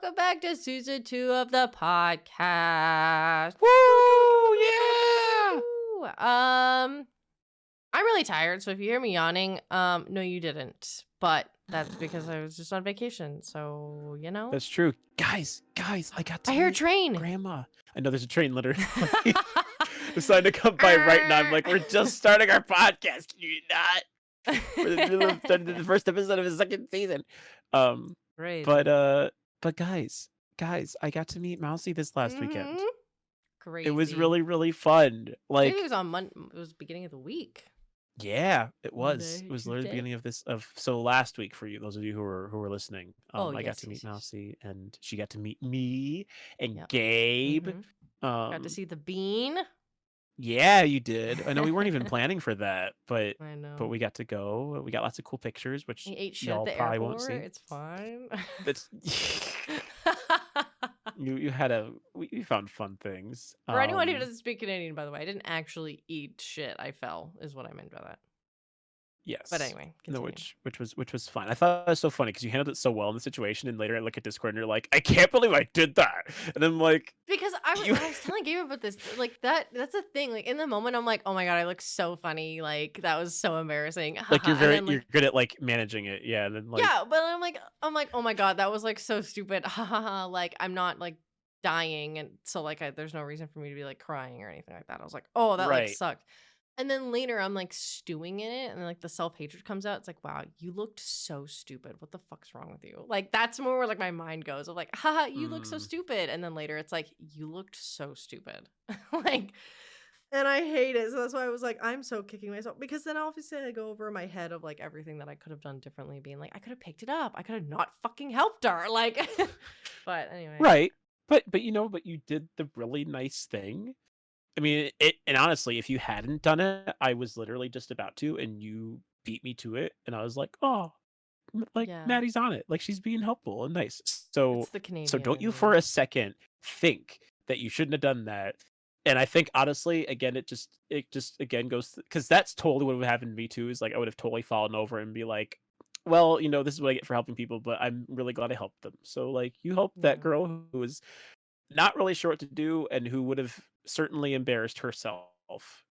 welcome back to season 2 of the podcast. Woo! Yeah! Woo! I'm really tired, so if you hear me yawning, no, you didn't. But that's because I was just on vacation, so you know. That's true. Guys, I got to I hear a meet train. Grandma. I know there's a train literally decided to come by right now. I'm like, we're just starting our podcast. Can you not? We're in the middle of starting the first episode of the second season. Right. But guys, I got to meet Mousie this last weekend. Crazy. It was really, really fun. I think it was on Monday. It was the beginning of the week. Yeah, it was. Monday, It was literally the Tuesday. beginning so last week for you, those of you who were listening. I got yes, to meet yes. Mousie, and she got to meet me and Yep. Gabe. Got to see the bean. Yeah, you did. I know we weren't even planning for that, but I know. but we got to go. We got lots of cool pictures, which He ate shit y'all at the probably airport. won't see. It's fine. That's you found fun things. For anyone who doesn't speak Canadian, by the way, I didn't actually eat shit. I fell, is what I meant by that. Yes. But anyway, no, continue. which was fun. I thought it was so funny because you handled it so well in the situation, and later I look at Discord and you're like, I can't believe I did that, and I'm like, Because I was telling Gabe about this, like that's a thing. Like in the moment, I'm like, oh my god, I look so funny. Like that was so embarrassing. like you're And then, you're good at like managing it, yeah. And then like yeah, but I'm like, oh my god, that was like so stupid. Like I'm not like dying, and so like there's no reason for me to be like crying or anything like that. I was like, oh, that like Right. sucked. And then later I'm like stewing in it, and like the self-hatred comes out. It's like, wow, you looked so stupid. What the fuck's wrong with you? Like that's more where like my mind goes of like, haha, you look so stupid. And then later it's like, you looked so stupid. Like, and I hate it. So that's why I was like, I'm so kicking myself. Because then obviously I go over my head of like everything that I could have done differently, being like, I could have picked it up. I could have not fucking helped her. Like, but anyway. Right. But you did the really nice thing. I mean, and honestly, if you hadn't done it, I was literally just about to, and you beat me to it, and I was like, oh, like Yeah. Maddie's on it, like she's being helpful and nice. So It's the Canadian don't you in for me. a second think that you shouldn't have done that. And I think honestly, again, it just again goes because that's totally what would have happened to me too. Is like I would have totally fallen over and be like, well, this is what I get for helping people, but I'm really glad I helped them. So like, you helped that girl who was not really sure what to do and who would have certainly embarrassed herself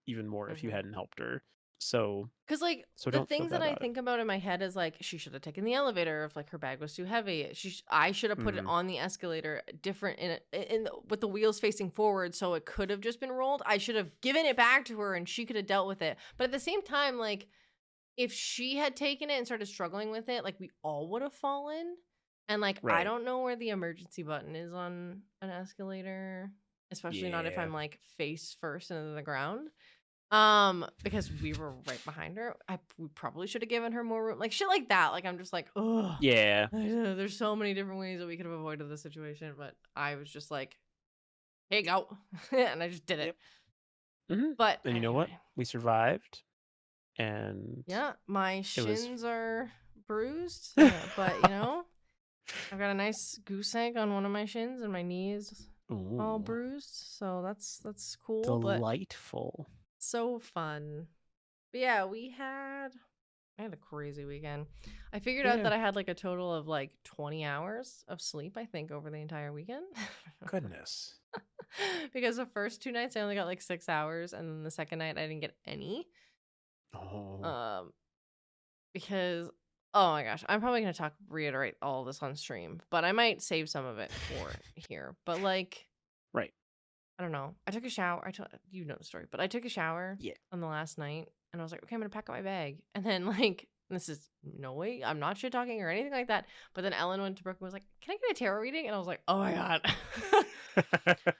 even more if you hadn't helped her. So because like the don't feel things bad that I about it. think about in my head is like, she should have taken the elevator if like her bag was too heavy. I should have put it on the escalator different with the wheels facing forward, so it could have just been rolled. I should have given it back to her and she could have dealt with it. But at the same time, like if she had taken it and started struggling with it, like we all would have fallen. And like I don't know where the emergency button is on an escalator, especially not if I'm like face first into the ground. Because we were right behind her. We probably should have given her more room, like shit like that. Like I'm just like, oh Yeah. There's so many different ways that we could have avoided this situation, but I was just like, hey, go, and I just did it. But and you know what? We survived, and yeah, my shins are bruised, but I've got a nice goose egg on one of my shins, and my knee is all bruised. So that's cool. Delightful. But so fun. But yeah, I had a crazy weekend. I figured out that I had like a total of like 20 hours of sleep, I think, over the entire weekend. Goodness. Because the first 2 nights I only got like 6 hours, and then the second night I didn't get any. Because oh my gosh, I'm probably gonna reiterate all this on stream, but I might save some of it for here. But like, right, I don't know. I took a shower. You know the story, but I took a shower on the last night, and I was like, okay, I'm gonna pack up my bag, and then like, this is no way, I'm not shit talking or anything like that. But then Ellen went to Brooke and was like, can I get a tarot reading? And I was like, oh my god.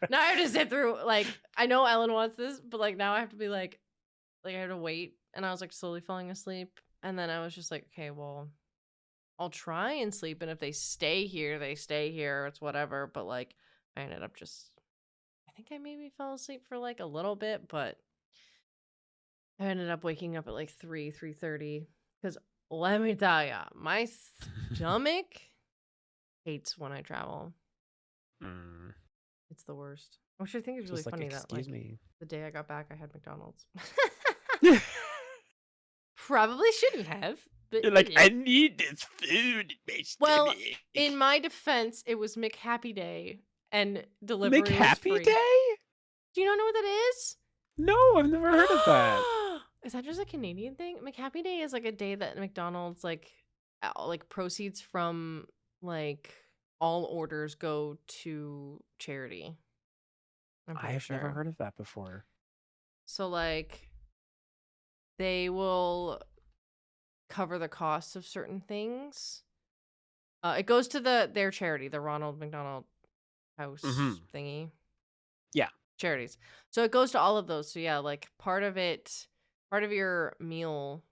Now I have to sit through, like, I know Ellen wants this, but like now I have to be like I have to wait. And I was like slowly falling asleep. And then I was just like, okay, well, I'll try and sleep. And if they stay here, they stay here. It's whatever. But like, I ended up I think I maybe fell asleep for like a little bit, but I ended up waking up at like 3:30. Because let me tell ya, my stomach hates when I travel. It's the worst. Which I think is really funny that like the day I got back, I had McDonald's. Probably shouldn't have, You're like, I need this food in my Well, stomach. in my defense, it was McHappy Day, and delivery was McHappy free. Day? Do you not know what that is? No, I've never heard of that. Is that just a Canadian thing? McHappy Day is like a day that McDonald's like proceeds from like all orders go to charity. I've never heard of that before. So like they will cover the costs of certain things. It goes to their charity, the Ronald McDonald House thingy. Yeah. Charities. So it goes to all of those. So yeah, like part of your meal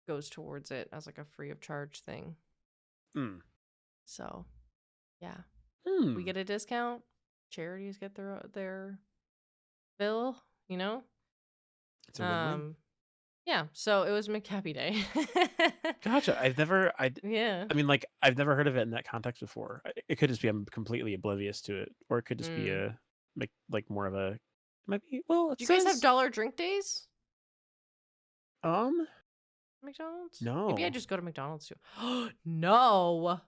goes towards it as like a free of charge thing. So yeah. We get a discount. Charities get their bill, you know? It's a win-win. Yeah, so it was McHappy Day. Gotcha. I mean, like, I've never heard of it in that context before. It could just be I'm completely oblivious to it, or it could just be like more of a maybe. Well, do you guys have dollar drink days? McDonald's? No. Maybe I just go to McDonald's too. No.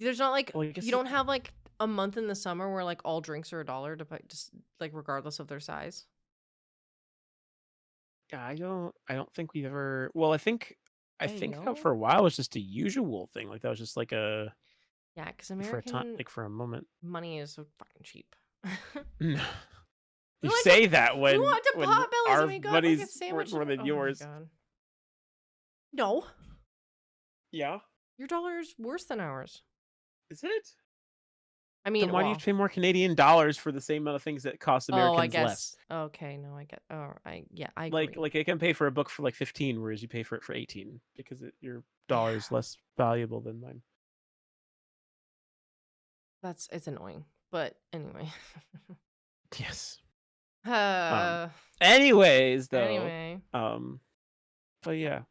There's not like you don't have like a month in the summer where like all drinks are $1 just like regardless of their size. Yeah, I don't think we've ever. Well, I think that for a while it was just a usual thing. Like that was just like a. Yeah, because American for a time, like for a moment, money is so fucking cheap. No. You say that when our money's worth more than yours. No. Yeah. Your dollar is worse than ours. Is it? I mean, then why do you pay more Canadian dollars for the same amount of things that cost Americans less? Okay, no, I get. Oh, I agree. Like I can pay for a book for like 15, whereas you pay for it for 18 because your dollar is less valuable than mine. It's annoying, but anyway. Yes. Anyways, though. But yeah.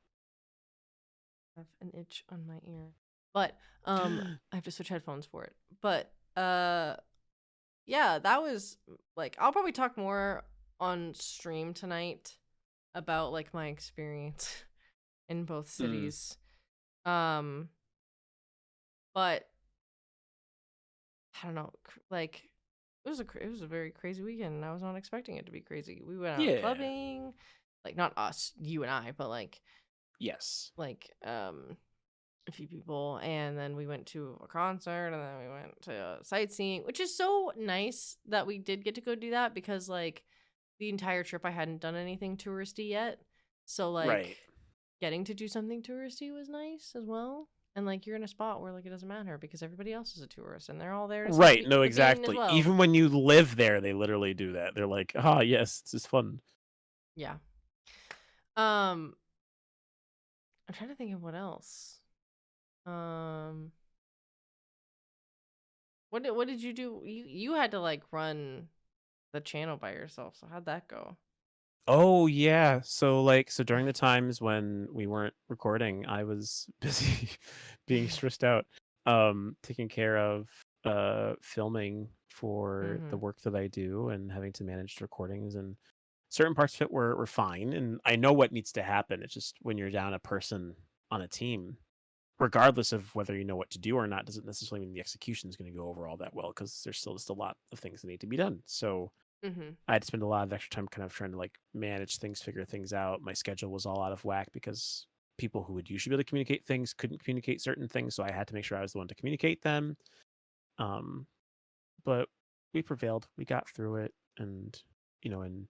I have an itch on my ear, but I have to switch headphones for it. But yeah, that was like I'll probably talk more on stream tonight about like my experience in both cities. But I don't know, like it was a very crazy weekend, and I was not expecting it to be crazy. We went out clubbing, like not us, you and I, but like like a few people, and then we went to a concert, and then we went to sightseeing, which is so nice that we did get to go do that because like the entire trip I hadn't done anything touristy yet, so like getting to do something touristy was nice as well. And like you're in a spot where like it doesn't matter because everybody else is a tourist and they're all there to no, exactly. Well. Even when you live there, they literally do that. They're like, yes, it's just fun. Yeah. I'm trying to think of what else. What did you do? You had to like run the channel by yourself. So how'd that go? Oh yeah. So during the times when we weren't recording, I was busy being stressed out, taking care of filming for the work that I do and having to manage recordings, and certain parts of it were fine, and I know what needs to happen. It's just when you're down a person on a team, regardless of whether you know what to do or not, doesn't necessarily mean the execution is going to go over all that well because there's still just a lot of things that need to be done. So I had to spend a lot of extra time kind of trying to like manage things, figure things out. My schedule was all out of whack because people who would usually be able to communicate things couldn't communicate certain things, so I had to make sure I was the one to communicate them. But we prevailed. We got through it, and and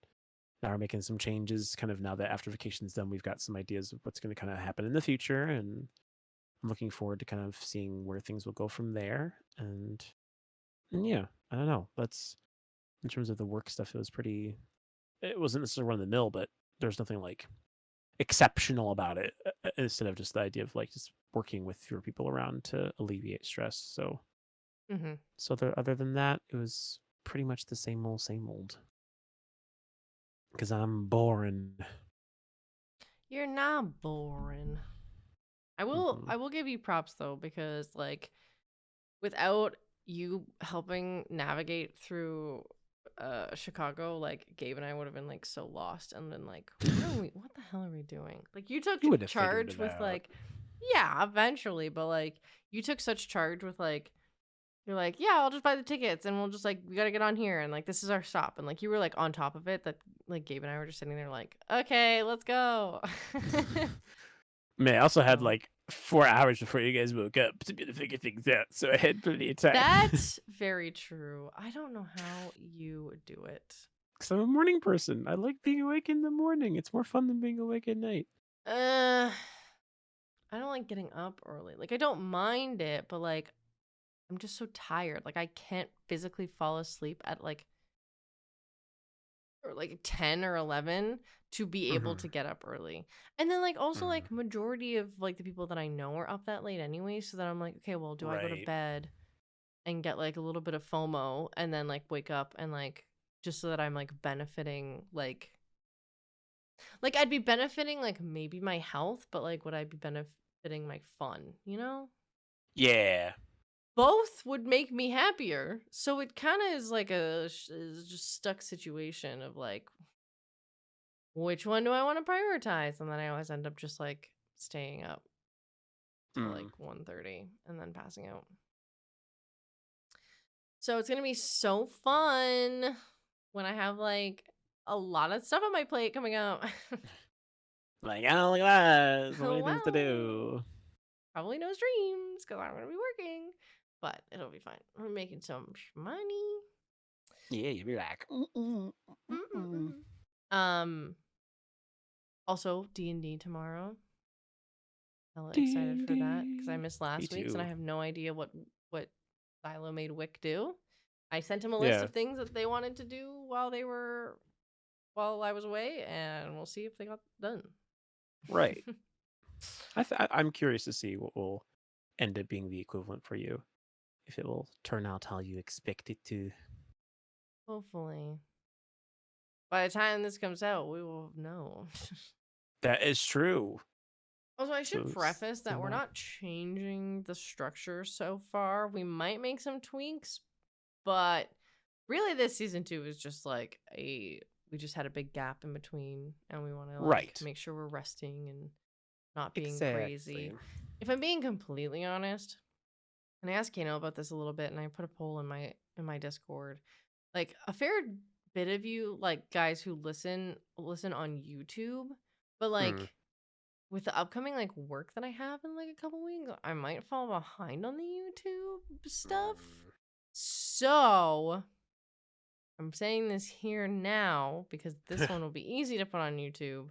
now we're making some changes. Kind of now that after vacation's done, we've got some ideas of what's going to kind of happen in the future, and I'm looking forward to kind of seeing where things will go from there. And yeah, I don't know. In terms of the work stuff, it wasn't necessarily run of the mill, but there's nothing like exceptional about it, instead of just the idea of like just working with fewer people around to alleviate stress. So, other than that, it was pretty much the same old. Because I'm boring. You're not boring. I will give you props though, because like without you helping navigate through Chicago, like Gabe and I would have been like so lost and been like, what the hell are we doing? Like you took charge with like Yeah, eventually, but like you took such charge with like you're like, yeah, I'll just buy the tickets and we'll just like we gotta get on here and like this is our stop and like you were like on top of it that like Gabe and I were just sitting there like, okay, let's go. Man, I also had So like 4 hours before you guys woke up to be able to figure things out, so I had plenty of time. that's very true. I don't know how you do it. Because I'm a morning person. I like being awake in the morning. It's more fun than being awake at night. Uh, I don't like getting up early. Like I don't mind it, but like I'm just so tired. Like I can't physically fall asleep at like or like 10 or 11 to be able Hmm. to get up early. And then like also Mm. like majority of like the people that I know are up that late anyway, so that I'm like, okay, well, do I go to Right. bed and get like a little bit of FOMO and then like wake up and like just so that I'm like benefiting like I'd be benefiting like maybe my health, but like would I be benefiting my fun, you know? Yeah. Both would make me happier. So it kind of is like is just stuck situation of like which one do I want to prioritize? And then I always end up just like staying up till like Mm. 1:30 and then passing out. So it's going to be so fun when I have like a lot of stuff on my plate coming up. Like, oh, look at that. So many things to Wow. do. Probably no streams because I'm going to be working, but it'll be fine. We're making some money. Yeah, you'd be like, mm-mm, mm-mm. Mm-mm-mm. Um, Also D&D tomorrow. Hella excited for that because I D&D. missed Me last week's and I too. have no idea what Silo made Wick do. I sent him a list Yeah, of things that they wanted to do while I was away, and we'll see if they got done. right. I'm curious to see what will end up being the equivalent for you. If it will turn out how you expect it to. Hopefully, by the time this comes out, we will know. That is true. Also, I should So preface that stand we're by. not changing the structure so far. We might make some tweaks, but really this season 2 is just like we just had a big gap in between and we want to like Right. make sure we're resting and not being Exactly. crazy. If I'm being completely honest, and I asked Kano about this a little bit and I put a poll in my Discord. Like a fair bit of you like guys who listen on YouTube, but Mm. like with the upcoming like work that I have in like a couple weeks, I might fall behind on the YouTube stuff. Mm. So I'm saying this here now because this one will be easy to put on YouTube.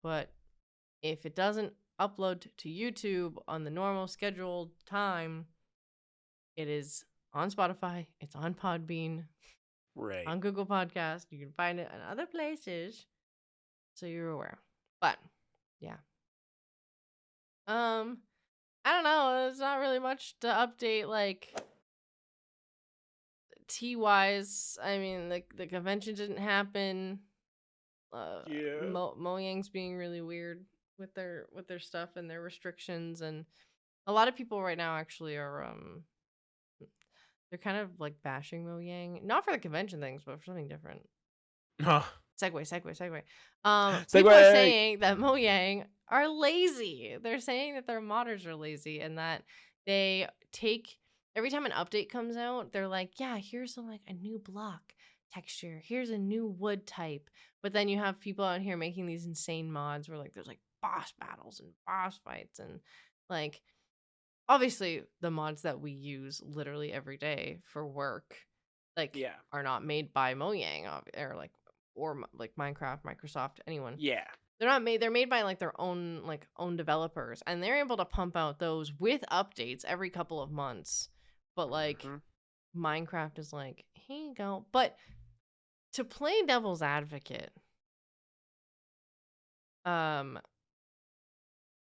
But if it doesn't upload to YouTube on the normal scheduled time, it is on Spotify, it's on Podbean, Right. on Google Podcast. You can find it in other places. So you're aware. But yeah. I don't know. There's not really much to update like T wise. I mean, the convention didn't happen. Yeah. Mojang's being really weird with their stuff and their restrictions, and a lot of people right now actually are they're kind of like bashing Mojang, not for the convention things, but for something different. Huh. Segue. People are Segue. saying that Mojang are lazy. They're saying that their modders are lazy and that they take every time an update comes out, they're like, yeah, here's like a new block texture. Here's a new wood type. But then you have people out here making these insane mods where like there's like boss battles and boss fights and like obviously the mods that we use literally every day for work like Yeah. are not made by Mojang or like Minecraft, Microsoft, anyone. Yeah. They're made by like their own developers and they're able to pump out those with updates every couple of months. But like Hmm. Minecraft is like, here you go. But to play devil's advocate, um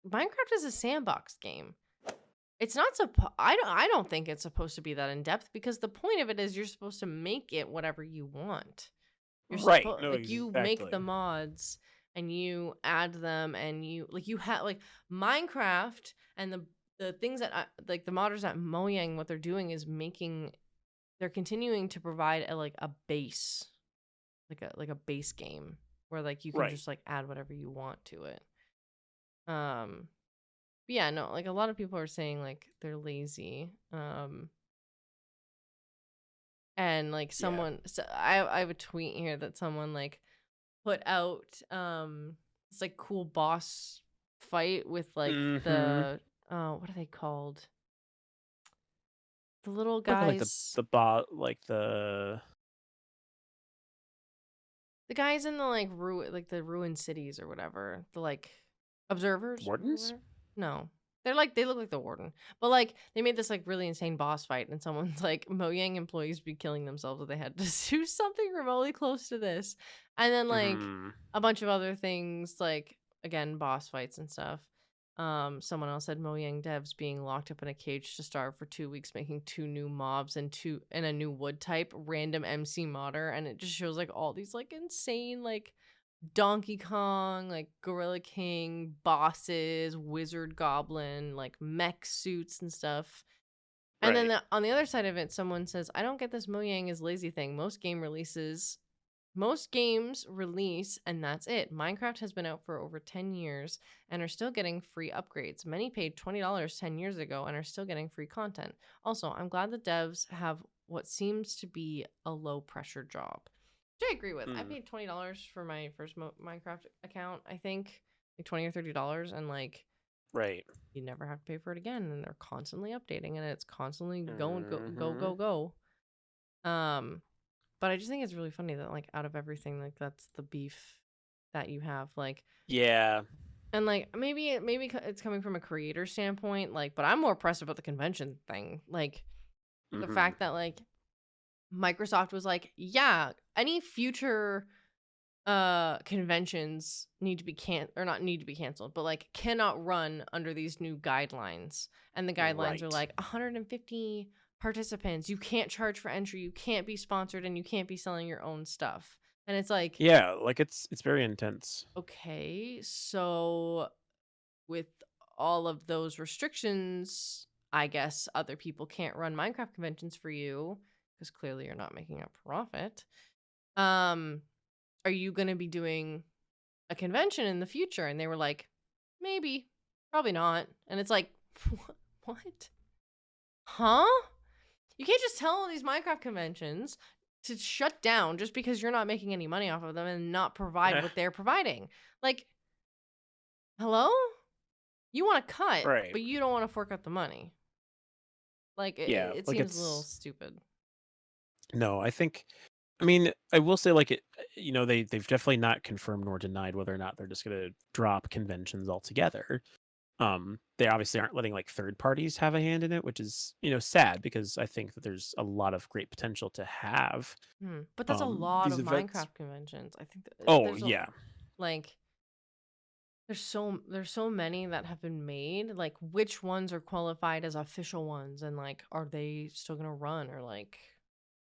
Minecraft is a sandbox game. It's not I don't think it's supposed to be that in depth because the point of it is you're supposed to make it whatever you want. You're Right. supposed No, like you make exactly. the mods and you add them and you have like Minecraft and the things that like the modders at Mojang what they're doing is they're continuing to provide a base like a base game where like you can Right. just like add whatever you want to it. Um yeah, no, like a lot of people are saying like they're lazy. And like Yeah. I have a tweet here that someone like put out it's like cool boss fight with like Mm-hmm. the what are they called? The little But like guys, the bot, like the the guys in the like like the ruined cities or whatever. The like observers or wardens. whatever. No. They're like they look like the warden. But like they made this like really insane boss fight and someone's like Mojang employees be killing themselves if they had to do something remotely close to this. And then like Mm-hmm. a bunch of other things like again boss fights and stuff. Someone else said Mojang devs being locked up in a cage to starve for 2 weeks, making 2 new mobs and a new wood type, random MC modder, and it just shows like all these like insane like Donkey Kong, like Gorilla King, bosses, wizard goblin, like mech suits and stuff. And then Right. on the other side of it, someone says, I don't get this Mojang is lazy thing. Most games release and that's it. Minecraft has been out for over 10 years and are still getting free upgrades. Many paid $20 10 years ago and are still getting free content. Also, I'm glad the devs have what seems to be a low pressure job. Which I agree with. I Mm. paid $20 for my first Minecraft account, I think, like 20 or $30, and like Right. you never have to pay for it again. And they're constantly updating and it's constantly going, go, go, Mm-hmm. go, go. But I just think it's really funny that like out of everything, like that's the beef that you have, like, Yeah. and like maybe it's coming from a creator standpoint, like, but I'm more pressed about the convention thing, like the Mm-hmm. fact that like Microsoft was like, yeah, any future conventions need to be or not need to be canceled, but like cannot run under these new guidelines. And the guidelines are Right. like 150 participants, you can't charge for entry, you can't be sponsored, and you can't be selling your own stuff. And it's like, Yeah. Like it's very intense. okay, so with all of those restrictions, I guess other people can't run Minecraft conventions for you because clearly you're not making a profit. Um, are you going to be doing a convention in the future? And they were like, maybe, probably not. And it's like, what? Huh? You can't just tell all these Minecraft conventions to shut down just because you're not making any money off of them and not provide what they're providing. Like, hello? You want to cut, Right. but you don't want to fork out the money. Like, Yeah. it Like seems a little it's stupid. no. I think. I mean, I will say like it. You know, they've definitely not confirmed nor denied whether or not they're just going to drop conventions altogether. They obviously aren't letting like third parties have a hand in it, which is sad because I think that there's a lot of great potential to have But that's a lot these of events. Minecraft conventions. I think that Oh there's a yeah, like there's so many that have been made. Like which ones are qualified as official ones and like are they still going to run or like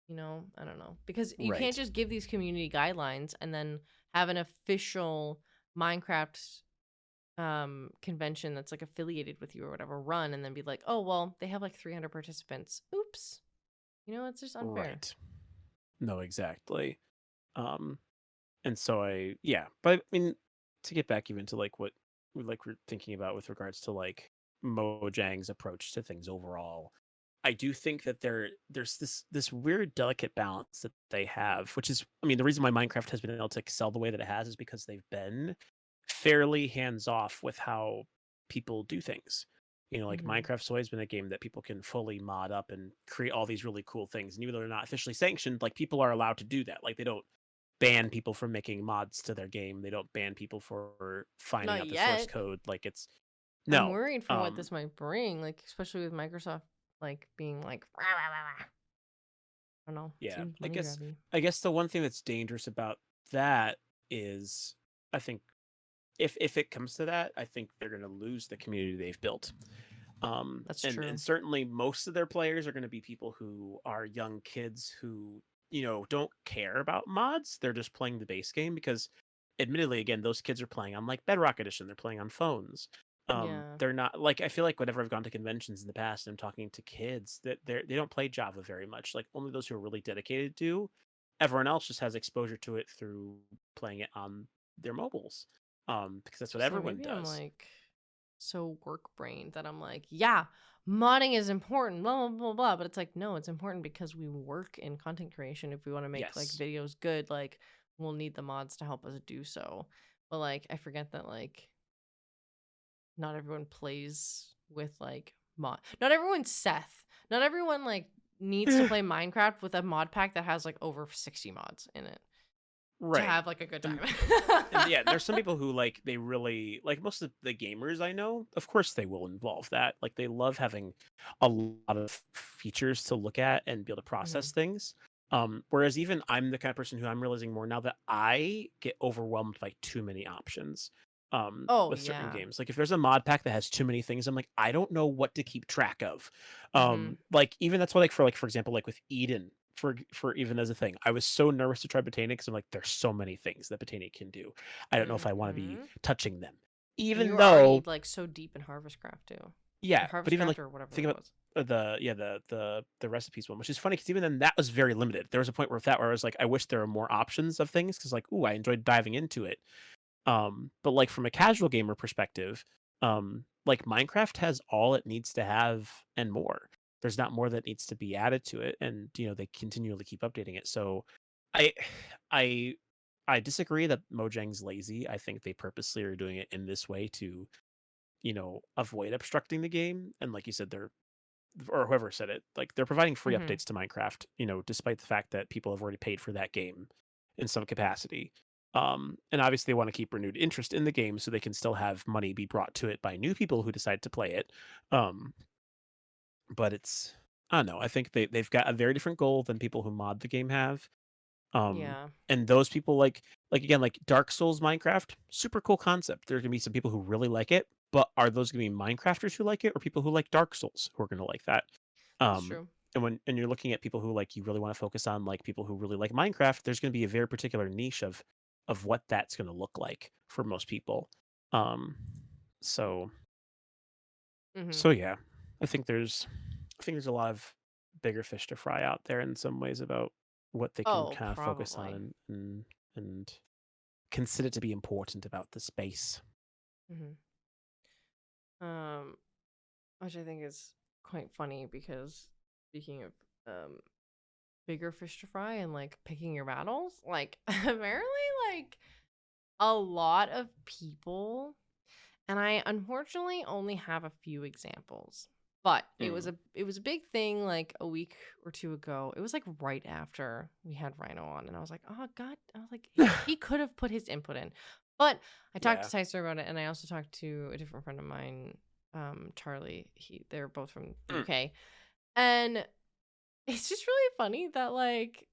I don't know. Because you can't right. just give these community guidelines and then have an official Minecraft convention that's like affiliated with you or whatever run and then be like, "Oh, well, they have like 300 participants." Oops. It's just unfair. Right. No, exactly. Um, and so but I mean, to get back even to like what we're thinking about with regards to like Mojang's approach to things overall, I do think that there's this weird delicate balance that they have, which is, I mean, the reason why Minecraft has been able to excel the way that it has is because they've been fairly hands off with how people do things. You know, like Mhm. Minecraft's always been a game that people can fully mod up and create all these really cool things. And even though they're not officially sanctioned, like people are allowed to do that. Like they don't ban people from making mods to their game. They don't ban people for finding Not out the source yet. code. Like it's I'm no. worried for what this might bring, like especially with Microsoft like being like "Rah, rah, rah, rah." I don't know. Yeah. Seems I money guess grabby. I guess the one thing that's dangerous about that is I think if it comes to that, I think they're gonna lose the community they've built. That's And true. certainly most of their players are going to be people who are young kids who don't care about mods. They're just playing the base game because admittedly, again, those kids are playing on like Bedrock Edition. They're playing on phones. Yeah. They're not like, I feel like whenever I've gone to conventions in the past and I'm talking to kids that they don't play Java very much. Like only those who are really dedicated do. Everyone else just has exposure to it through playing it on their mobiles because that's what So everyone maybe I'm does. like so work brained that I'm like, yeah, modding is important, blah blah blah blah. But it's like, no, it's important because we work in content creation. If we want to make like Yes. videos good, like we'll need the mods to help us do so. But like I forget that like not everyone plays with like mod. Not everyone's Seth. Not everyone like needs to play Minecraft with a mod pack that has like over 60 mods in it to Right. have like a good time. And yeah, there's some people who like they really like most of the gamers I know, of course they will involve that. Like they love having a lot of features to look at and be able to Mhm. process things. Whereas even I'm the kind of person who I'm realizing more now that I get overwhelmed by too many options. Oh With certain yeah. games. Like if there's a mod pack that has too many things, I'm like, I don't know what to keep track of. Mhm. Like even that's why like for example, like with Eden, for even as a thing. I was so nervous to try Botanic because I'm like, there's so many things that Botanic can do. I don't know if I want to be Mhm. touching them. And you Even were already though, like so deep in Harvestcraft too. Or yeah, but even Harvestcraft like or whatever think it about was. the recipes one, which is funny because even then that was very limited. There was a point where with that where I was like, I wish there were more options of things because like, ooh, I enjoyed diving into it. But like from a casual gamer perspective, like Minecraft has all it needs to have and more. There's not more that needs to be added to it, and they continually keep updating it. So, I, I, I disagree that Mojang's lazy. I think they purposely are doing it in this way to avoid obstructing the game. And like you said, they're or whoever said it, like they're providing free Mhm. updates to Minecraft, despite the fact that people have already paid for that game in some capacity. And obviously they want to keep renewed interest in the game so they can still have money be brought to it by new people who decide to play it. Um, but it's I don't know. I think they've got a very different goal than people who mod the game have. Um, Yeah. and those people like again, like Dark Souls Minecraft, super cool concept. There's gonna be some people who really like it, but are those gonna be Minecrafters who like it or people who like Dark Souls who are gonna like that? That's Um, true. and you're looking at people who like you really want to focus on like people who really like Minecraft, there's gonna be a very particular niche of what that's gonna look like for most people. Um, so Mhm. so yeah, I think there's a lot of bigger fish to fry out there in some ways about what they can Oh, kind of focus on probably. and consider to be important about the space. Mhm. Um which I think is quite funny because speaking of um bigger fish to fry and like picking your battles, like apparently like a lot of people, and I unfortunately only have a few examples, but Mm. it was a big thing like a week or two ago. It was like right after we had Rhino on, and I was like, oh god, I was like, he could have put his input in. But I talked Yeah. to Tyser about it, and I also talked to a different friend of mine, Charlie. They're both from the Mm. UK, and it's just really funny that like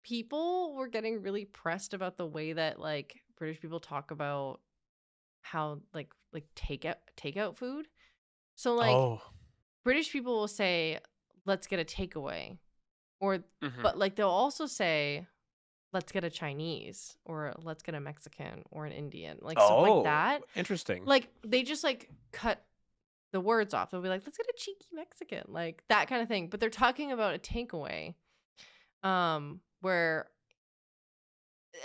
people were getting really pressed about the way that like British people talk about how like takeout food. So like Oh. British people will say, "Let's get a takeaway," or Hmm. but like they'll also say, "Let's get a Chinese," or "Let's get a Mexican," or an Indian, like stuff like Oh, that. interesting. Like they just like cut the words off. They'll be like, "Let's get a cheeky Mexican," like that kind of thing. But they're talking about a takeaway, where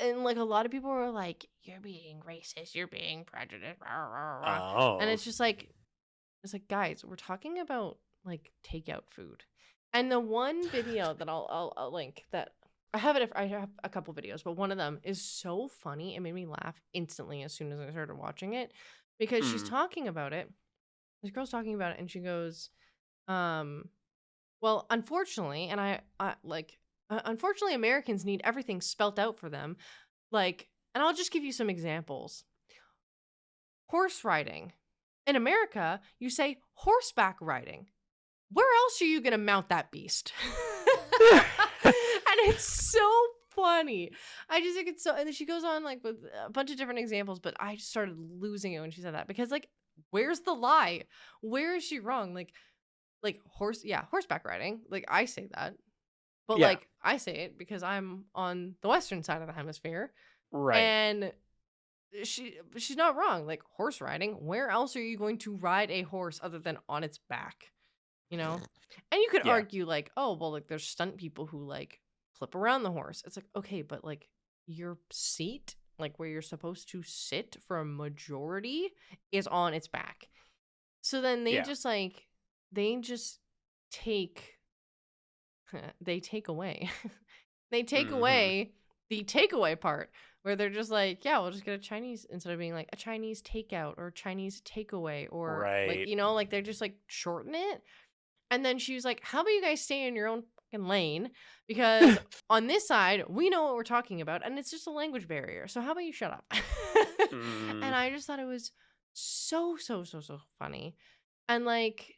and like a lot of people were like, "You're being racist. You're being prejudiced," rah, rah, rah. And Oh. it's like, guys, we're talking about like takeout food. And the one video that I'll link that I have a couple videos, but one of them is so funny. It made me laugh instantly as soon as I started watching it because she's Mm. talking about it. This girl's talking about it and she goes, um, well, unfortunately, and I like unfortunately Americans need everything spelt out for them. Like, and I'll just give you some examples. Horse riding. In America, you say horseback riding. Where else are you going to mount that beast? And it's so funny. I just think it's so, and then she goes on like with a bunch of different examples, but I just started losing it when she said that because like, where's the lie? Where is she wrong? Like horseback riding. Like I say that, but Yeah. like I say it because I'm on the western side of the hemisphere, Right. and she's not wrong. Like horse riding, where else are you going to ride a horse other than on its back? You know? And you could Yeah. argue like, oh, well, like there's stunt people who like flip around the horse. It's like, okay, but like your seat, like where you're supposed to sit for a majority, is on its back. So then they Yeah. just take they take away they take Mm-hmm. away the takeaway part where they're just like, yeah, we'll just get a Chinese instead of being like a Chinese takeout or Chinese takeaway or like, Right. like they're just like shorten it. And then she was like, how about you guys stay in your own fucking lane? Because on this side, we know what we're talking about and it's just a language barrier. So how about you shut up? And Mm, I just thought it was so, so, so, so funny. And like,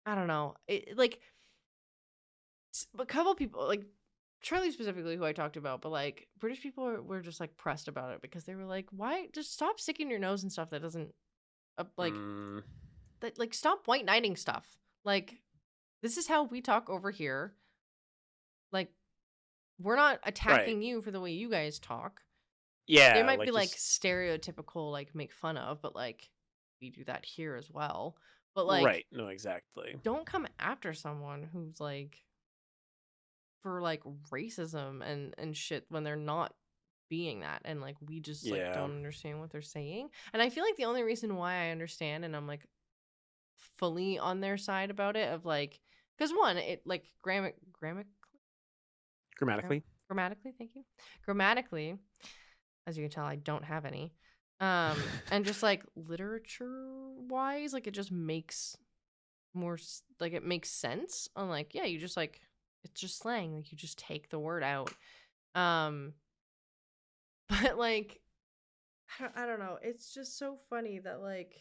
I don't know, like a couple people, like Charlie specifically, who I talked about, but like British people were just like pressed about it because they were like, why just stop sticking your nose and stuff that doesn't like mm, that, like stop white knighting stuff. Like, this is how we talk over here. Like, we're not right. attacking you for the way you guys talk. They Yeah, might like be like just stereotypical, like make fun of, but like we do that here as well. But like, right. No, exactly. don't come after someone who's like for like racism and shit when they're not being that, and like we just like Yeah. don't understand what they're saying. And I feel like the only reason why I understand and I'm like fully on their side about it of like, because one, it like Grammatically. grammatically, thank you, grammatically, as you can tell I don't have any, and just like literature wise, like it just makes like it makes sense on like, yeah, you just like, it's just slang, like you just take the word out. um but like I don't know, it's just so funny that like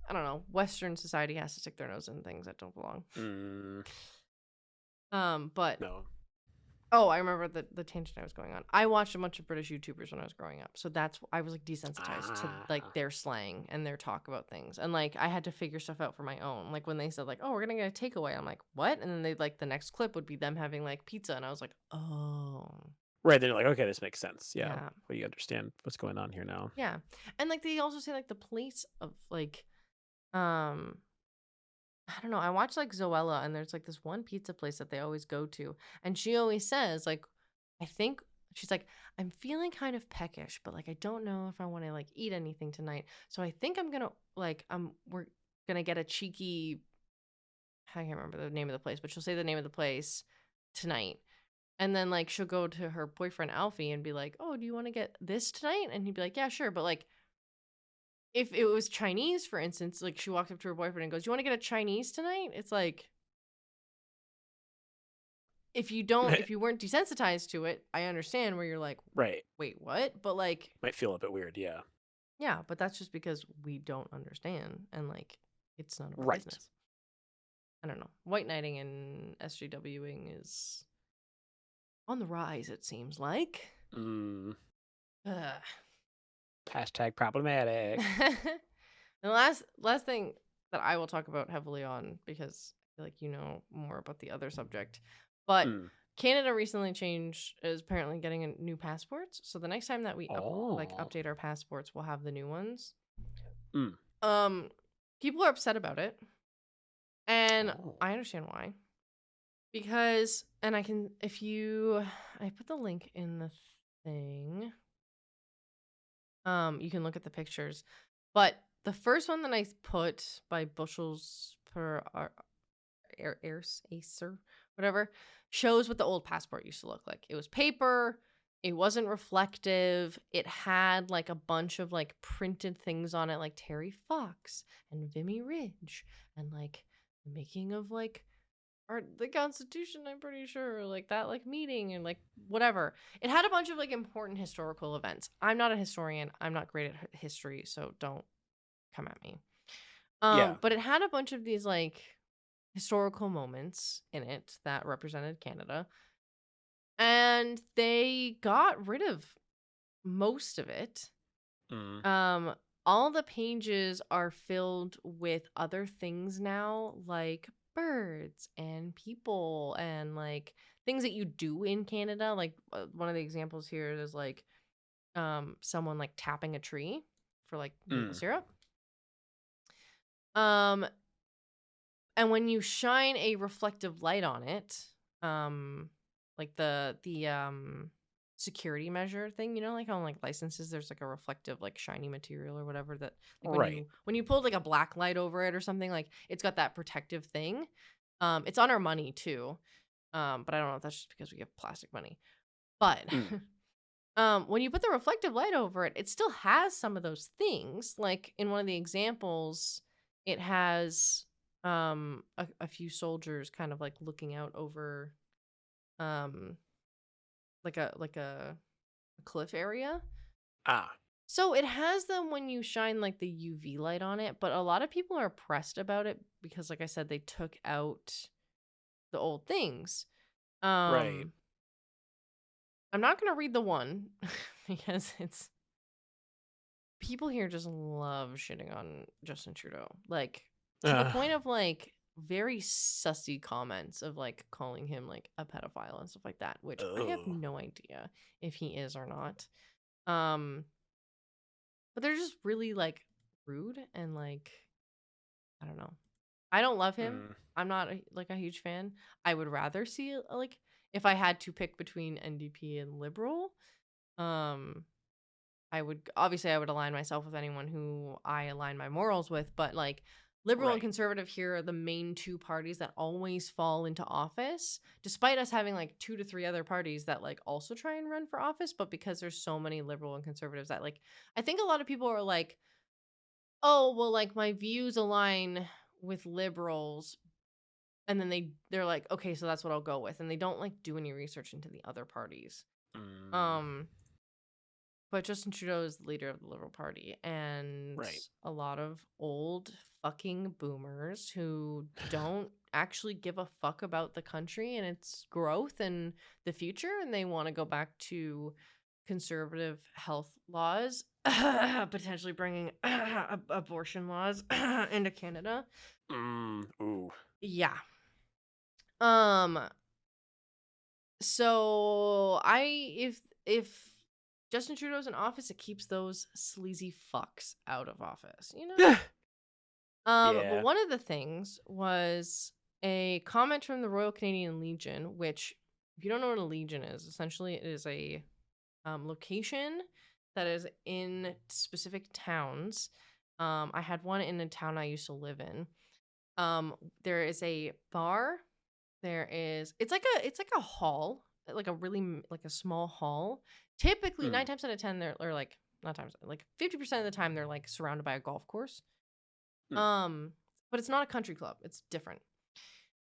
I don't know, Western society has to stick their nose in things that don't belong. Mm, But no. oh, I remember the tangent I was going on. I watched a bunch of British YouTubers when I was growing up, so that's I was like desensitized to like Ah. their slang and their talk about things, and like I had to figure stuff out for my own. Like when they said like, "Oh, we're gonna get a takeaway," I'm like, "What?" And then they like the next clip would be them having like pizza, and I was like, "Oh, Right. Then you're like, okay, this makes sense. Yeah. yeah, Well, you understand what's going on here now. yeah." And like they also say like the place of like, um, I don't know. I watch like Zoella, and there's like this one pizza place that they always go to, and she always says like, I think she's like, I'm feeling kind of peckish, but like I don't know if I want to like eat anything tonight. So I think I'm gonna like we're gonna get a cheeky, I can't remember the name of the place, but she'll say the name of the place tonight. And then like she'll go to her boyfriend Alfie and be like, "Oh, do you want to get this tonight?" And he'd be like, "Yeah, sure." But like if it was Chinese, for instance, like she walks up to her boyfriend and goes, "You want to get a Chinese tonight?" It's like, if you weren't desensitized to it, I understand where you're like, Right. wait, what? But like, Might feel a bit weird. Yeah. yeah, but that's just because we don't understand and like it's none of our Right. business. I don't know. White knighting and SJWing is on the rise, it seems like. Mm, Ugh. hashtag problematic. The last thing that I will talk about heavily on, because I feel like you know more about the other subject, but Mm. Canada recently is apparently getting new passports. So the next time that we Oh. update our passports, we'll have the new ones. Mm. Um, People are upset about it, and Oh. I understand why. Because, and I can, if you, I put the link in the thing. You can look at the pictures, but the first one that I put by bushels per acer, whatever, shows what the old passport used to look like. It was paper. It wasn't reflective. It had like a bunch of like printed things on it, like Terry Fox and Vimy Ridge, and like the making of like the Constitution, I'm pretty sure, like that like meeting and like whatever. It had a bunch of like important historical events. I'm not a historian. I'm not great at history, so don't come at me. Yeah. But it had a bunch of these like historical moments in it that represented Canada, and they got rid of most of it. Mm. Um, all the pages are filled with other things now, like birds and people and like things that you do in Canada. Like one of the examples here is like someone like tapping a tree for like maple Mm. syrup. Um and when you shine a reflective light on it, like the security measure thing, like on like licenses there's like a reflective like shiny material or whatever that like Right. when you pulled like a black light over it or something, like it's got that protective thing. It's on our money too. But I don't know if that's just because we have plastic money. But Mm. when you put the reflective light over it, it still has some of those things. Like in one of the examples, it has a few soldiers kind of like looking out over um like a cliff area. Ah. So it has them when you shine like the UV light on it, but a lot of people are pressed about it because like I said, they took out the old things. Right. Um I'm not going to read the one because it's people here just love shitting on Justin Trudeau. Like to the point of like very sussy comments of like calling him like a pedophile and stuff like that, which I have Oh. no idea if he is or not. Um but they're just really like rude and like I don't know. I don't love him. Mm. I'm not like a huge fan. I would rather see like if I had to pick between NDP and Liberal, um I would align myself with anyone who I align my morals with, but like liberal and Right. conservative here are the main two parties that always fall into office, despite us having like 2 to 3 other parties that like also try and run for office, but because there's so many liberal and conservatives that like I think a lot of people are like, "Oh, well like my views align with liberals." And then they're like, "Okay, so that's what I'll go with." And they don't like do any research into the other parties. Mm. Um But Justin Trudeau is the leader of the Liberal Party, and Right. a lot of old fucking boomers who don't actually give a fuck about the country and its growth and the future, and they want to go back to conservative health laws, potentially bringing abortion laws into Canada. Ooh. Yeah. Um. So if Justin Trudeau's in office, it keeps those sleazy fucks out of office, you know? But Yeah. one of the things was a comment from the Royal Canadian Legion, which, if you don't know what a legion is, essentially it is a location that is in specific towns. I had one in a town I used to live in. There is a bar. It's like a hall, like a really like a small hall. Typically, Mm. 9 times out of 10, they're like not times like 50% of the time they're like surrounded by a golf course. Mm. Um, but it's not a country club. It's different.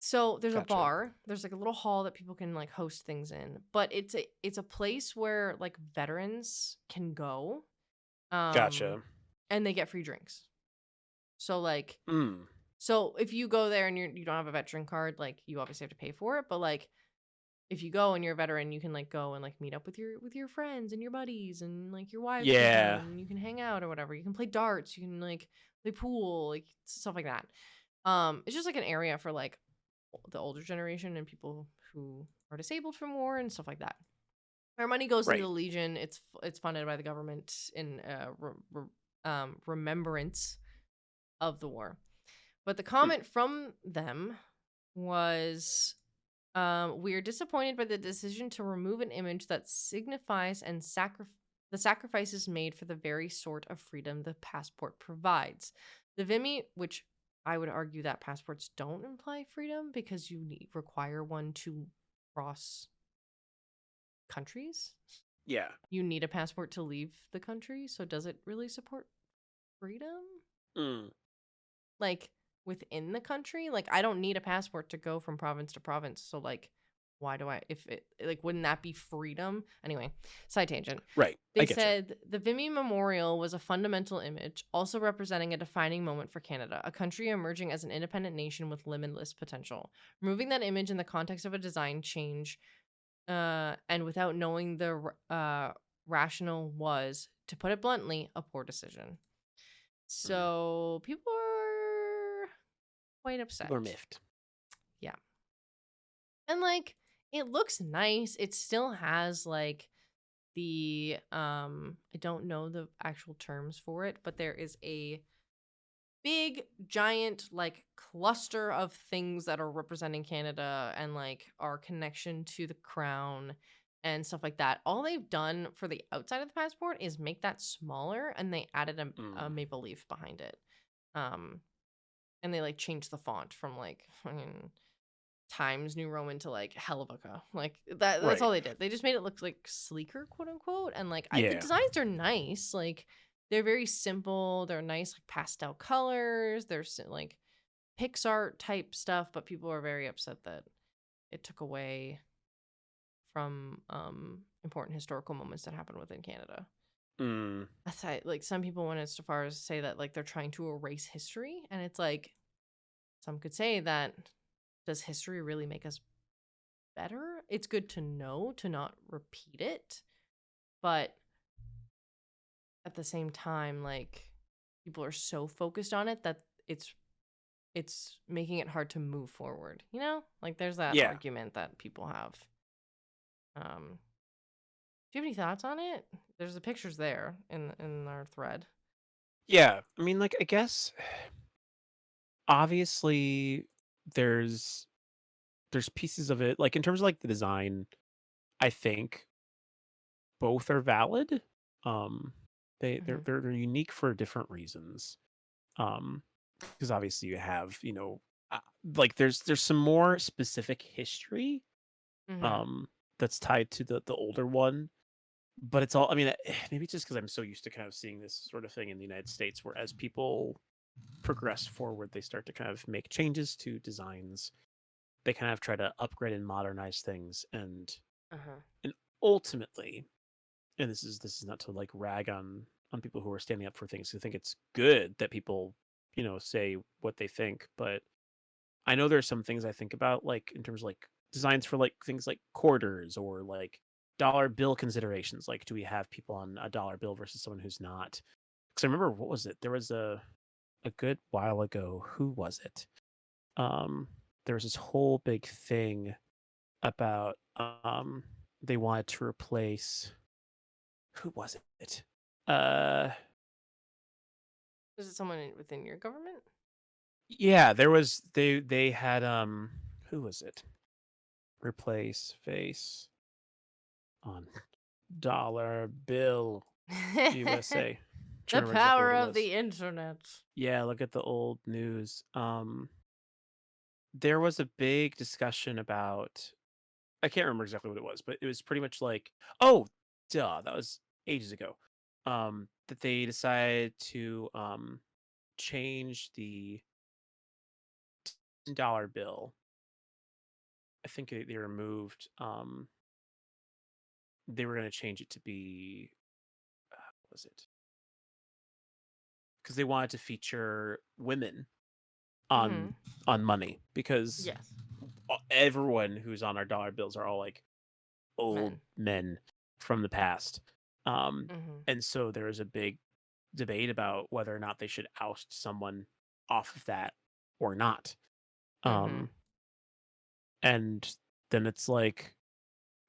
So there's a Gotcha. bar. There's like a little hall that people can like host things in. But it's a place where like veterans can go, um, Gotcha. and they get free drinks. So like Mm. so if you go there and you don't have a veteran card, like you obviously have to pay for it. But like if you go and you're a veteran, you can like go and like meet up with your friends and your buddies and like your wives can come Yeah. and you can hang out or whatever. You can play darts, you can like play pool, like stuff like that. It's just like an area for like the older generation and people who are disabled from war and stuff like that. Our money goes into Right. the Legion. It's funded by the government in remembrance of the war. But the Mm. comment from them was, we are disappointed by the decision to remove an image that signifies the sacrifices made for the very sort of freedom the passport provides. The Vimy, which I would argue that passports don't imply freedom because you require one to cross countries. Yeah. You need a passport to leave the country. So does it really support freedom? Mm. Like within the country? Like I don't need a passport to go from province to province. So like why do I if it like wouldn't that be freedom? Anyway, side tangent. Right. I They get you. said the Vimy Memorial was a fundamental image, also representing a defining moment for Canada, a country emerging as an independent nation with limitless potential. Removing that image in the context of a design change, and without knowing the rationale was, to put it bluntly, a poor decision. Mm. So people are quite upset. People are miffed. Yeah. And like it looks nice. It still has like the I don't know the actual terms for it, but there is a big giant like cluster of things that are representing Canada and like our connection to the crown and stuff like that. All they've done for the outside of the passport is make that smaller, and they added a Mm. maple leaf behind it. Um, and they like changed the font from like fucking Times New Roman to like Helvetica. Like that's Right. all they did. They just made it look like sleeker, quote unquote. And like the Yeah. designs are nice. Like they're very simple. They're nice like pastel colors. There's like Pixar type stuff, but people are very upset that it took away from important historical moments that happened within Canada. Mm. That's like some people went as far as say that like they're trying to erase history, and it's like some could say that, does history really make us better? It's good to know to not repeat it, but at the same time, like people are so focused on it that it's making it hard to move forward. Like there's that Yeah. argument that people have. Do you have any thoughts on it? There's the pictures there in our thread. Yeah. I mean, like, I guess obviously there's pieces of it, like in terms of like the design, I think both are valid. Um, Hmm. they're unique for different reasons. Um, because obviously you have, uh, like there's some more specific history Hmm. um that's tied to the older one, but it's all, I mean, maybe it's just because I'm so used to kind of seeing this sort of thing in the United States, where as people progress forward, they start to kind of make changes to designs. They kind of try to upgrade and modernize things, Uh-huh. and ultimately, and this is not to like rag on people who are standing up for things. I think it's good that people, say what they think, but I know there's some things I think about, like in terms of like designs for like things like quarters or like dollar bill considerations. Like, do we have people on a dollar bill versus someone who's not? Because I remember, what was it? There was a good while ago. Who was it? Um, there was this whole big thing about they wanted to replace, who was it? Uh, Is it someone within your government? yeah, there was, they had who was it? Replace face on dollar bill USA. The Trying to remember exactly what power it of was. the internet. Yeah, look at the old news. There was a big discussion about, I can't remember exactly what it was, but it was pretty much like, oh, duh, that was ages ago. That they decided to change the dollar bill. I think they removed they were going to change it to be, what was it? Because they wanted to feature women on Hmm. money, because Yes. everyone who's on our dollar bills are all like old Men. men from the past. Um, Hmm. and so there was a big debate about whether or not they should oust someone off of that or not. Hmm. Um, and then it's like,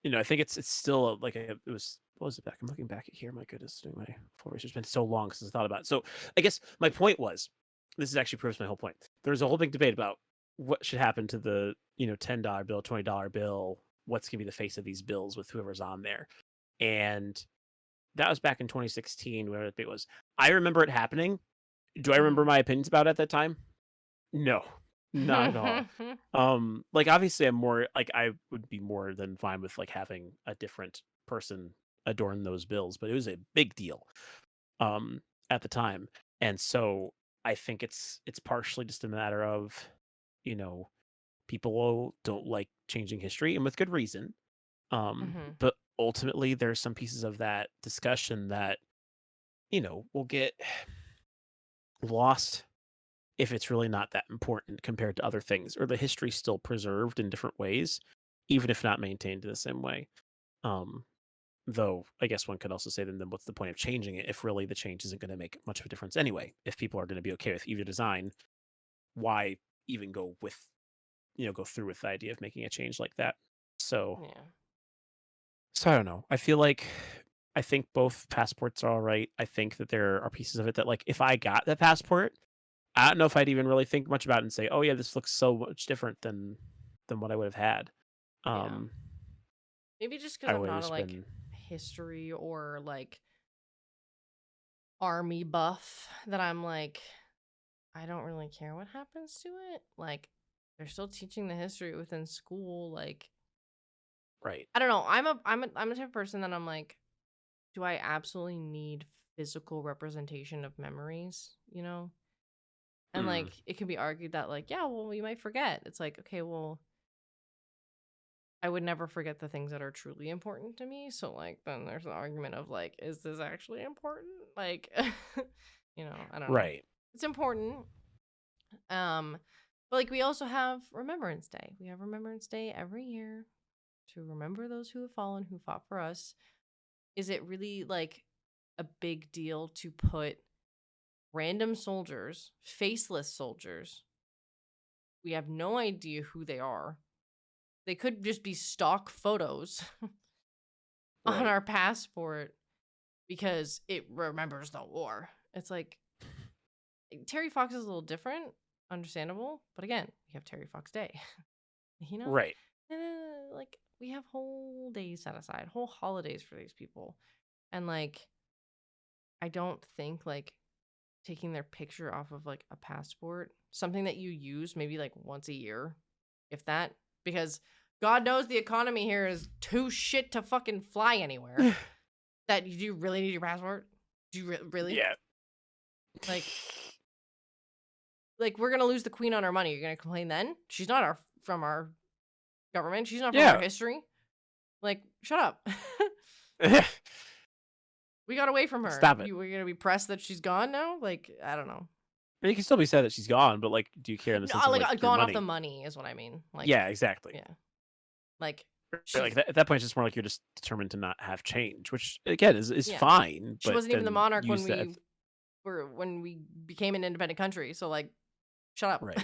I think it's still like it was, what was it back? I'm looking back at here. My goodness, doing my full research. It's been so long since I thought about it. So I guess my point was, this is actually proves my whole point. There's a whole big debate about what should happen to the, $10 bill, $20 bill. What's gonna be the face of these bills with whoever's on there? And that was back in 2016, where the debate was. I remember it happening. Do I remember Hmm. my opinions about it at that time? No, not at all. Like obviously I'm more like, I would be more than fine with like having a different person adorn those bills, but it was a big deal um at the time. And so I think it's partially just a matter of, you know, people don't like changing history, and with good reason. Hmm. But ultimately there's some pieces of that discussion that, will get lost if it's really not that important compared to other things, or the history still preserved in different ways, even if not maintained in the same way. Um, though I guess one could also say, then what's the point of changing it if really the change isn't going to make much of a difference anyway? If people are going to be okay with either design, why even go with, go through with the idea of making a change like that? So, Yeah. I don't know. I think both passports are all right. I think that there are pieces of it that, like, if I got that passport, I don't know if I'd even really think much about it and say, "Oh yeah, this looks so much different than what I would have had." Yeah. Um, Maybe just because I I'm would not have a just like been history or like army buff that I'm like, I don't really care what happens to it. Like, they're still teaching the history within school. Like, right. I don't know. I'm the type of person that I'm like, do I absolutely need physical representation of memories? You know, and Mm, like it can be argued that like, yeah, well, you might forget. It's like, okay, well, I would never forget the things that are truly important to me. So like, then there's an argument of like, is this actually important? Like, I don't know. right. It's important. Um, but like we also have Remembrance Day. We have Remembrance Day every year to remember those who have fallen, who fought for us. Is it really like a big deal to put random soldiers, faceless soldiers? We have no idea who they are. They could just be stock photos on Right. our passport because it remembers the war. It's like Terry Fox is a little different, understandable, but again, we have Terry Fox Day, you know? Right. Like we have whole days set aside, whole holidays for these people. And like I don't think like taking their picture off of like a passport, something that you use maybe like once a year, if that, because God knows the economy here is too shit to fucking fly anywhere. That you do really need your passport? Do you really? Yeah. Like we're gonna lose the queen on our money. You're gonna complain then? She's not from our government. She's not from our Yeah. history. Like, shut up. We got away from her. Stop it. We're gonna be pressed that she's gone now. Like, I don't know. You can still be sad that she's gone, but like, do you care in the No, sense of like like your gone off the money? money is what I mean. Like, Yeah, exactly. yeah, like Right, like she's at that point, it's just more like you're just determined to not have change, which again is yeah. fine. She But wasn't even the then monarch use that. when we became an independent country. So like, shut up. Right.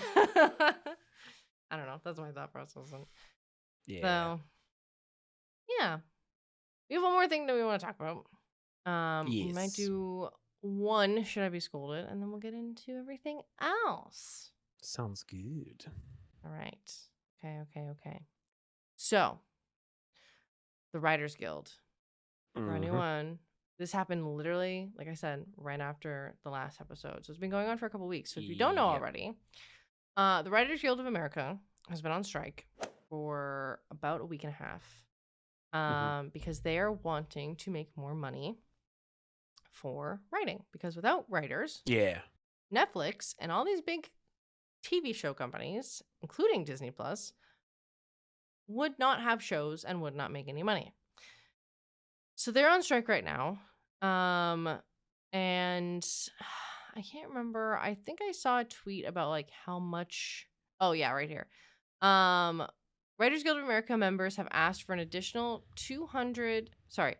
I don't know. That's my thought process. Yeah. So yeah, we have one more thing that we want to talk about. We might Yes. do one. Should I be scolded? And then we'll get into everything else. Sounds good. All right. Okay. So, the Writers Guild. For anyone, this happened literally, like I said, right after the last episode. So it's been going on for a couple weeks. So if you don't know Yep. already, the Writers Guild of America has been on strike for about a week and a half. Because they are wanting to make more money for writing. Because without writers, Yeah. Netflix and all these big TV show companies, including Disney Plus, would not have shows and would not make any money. So they're on strike right now. And I can't remember. I think I saw a tweet about like how much. Oh yeah, right here. Writers Guild of America members have asked for an additional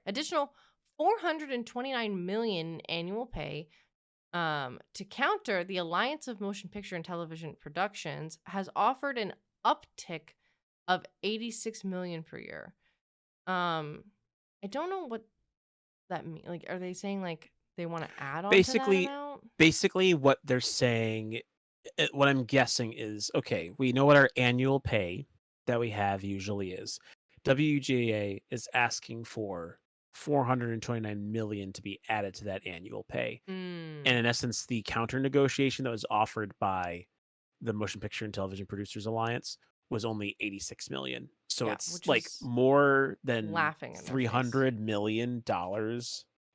additional 429 million annual pay. To counter, the Alliance of Motion Picture and Television Productions has offered an uptick of 86 million per year. I don't know what that means. Like, are they saying like they want to add on to that amount? Basically, what they're saying, what I'm guessing is, okay, we know what our annual pay that we have usually is. WGA is asking for 429 million to be added to that annual pay. And in essence, the counter negotiation that was offered by the Motion Picture and Television Producers Alliance was only 86 million. So Yeah, it's which like is more than laughing in their face. $300 million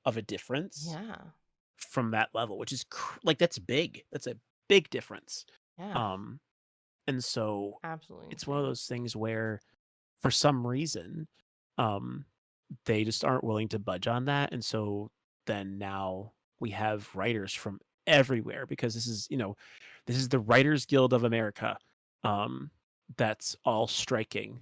of a difference Yeah. from that level, which is like that's big. That's a big difference. Yeah. And so Absolutely it's one of insane. those things where for some reason they just aren't willing to budge on that, and so then now we have writers from everywhere because this is the Writers Guild of America that's all striking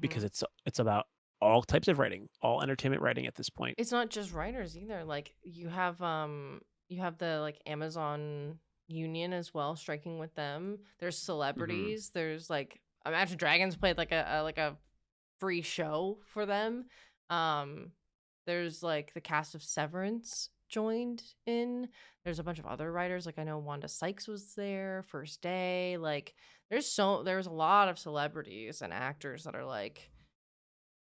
because it's about all types of writing, all entertainment writing at this point. It's not just writers either. Like you have the like Amazon union as well striking with them. There's celebrities. There's like Imagine Dragons played like a free show for them. There's like the cast of Severance joined in. There's a bunch of other writers. Like I know Wanda Sykes was there first day. Like there's a lot of celebrities and actors that are like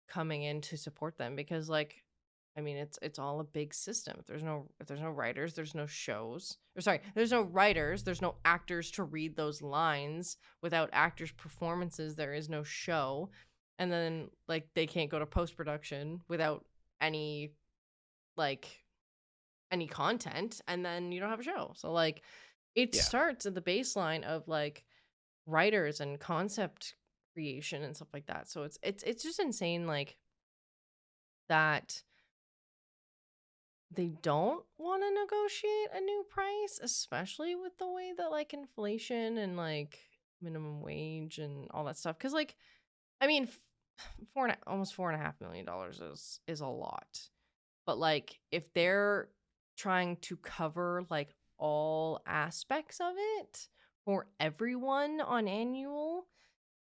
coming in to support them, because like, I mean, it's all a big system. If there's no writers, there's no shows. Or sorry, there's no writers, there's no actors to read those lines. Without actors' performances, there is no show. And then like they can't go to post production without any like any content, and then you don't have a show. So like it Yeah. starts at the baseline of like writers and concept creation and stuff like that. So it's just insane like that they don't want to negotiate a new price, especially with the way that like inflation and like minimum wage and all that stuff. Because like, I mean, almost $4.5 million is a lot. But like, if they're trying to cover like all aspects of it for everyone on annual,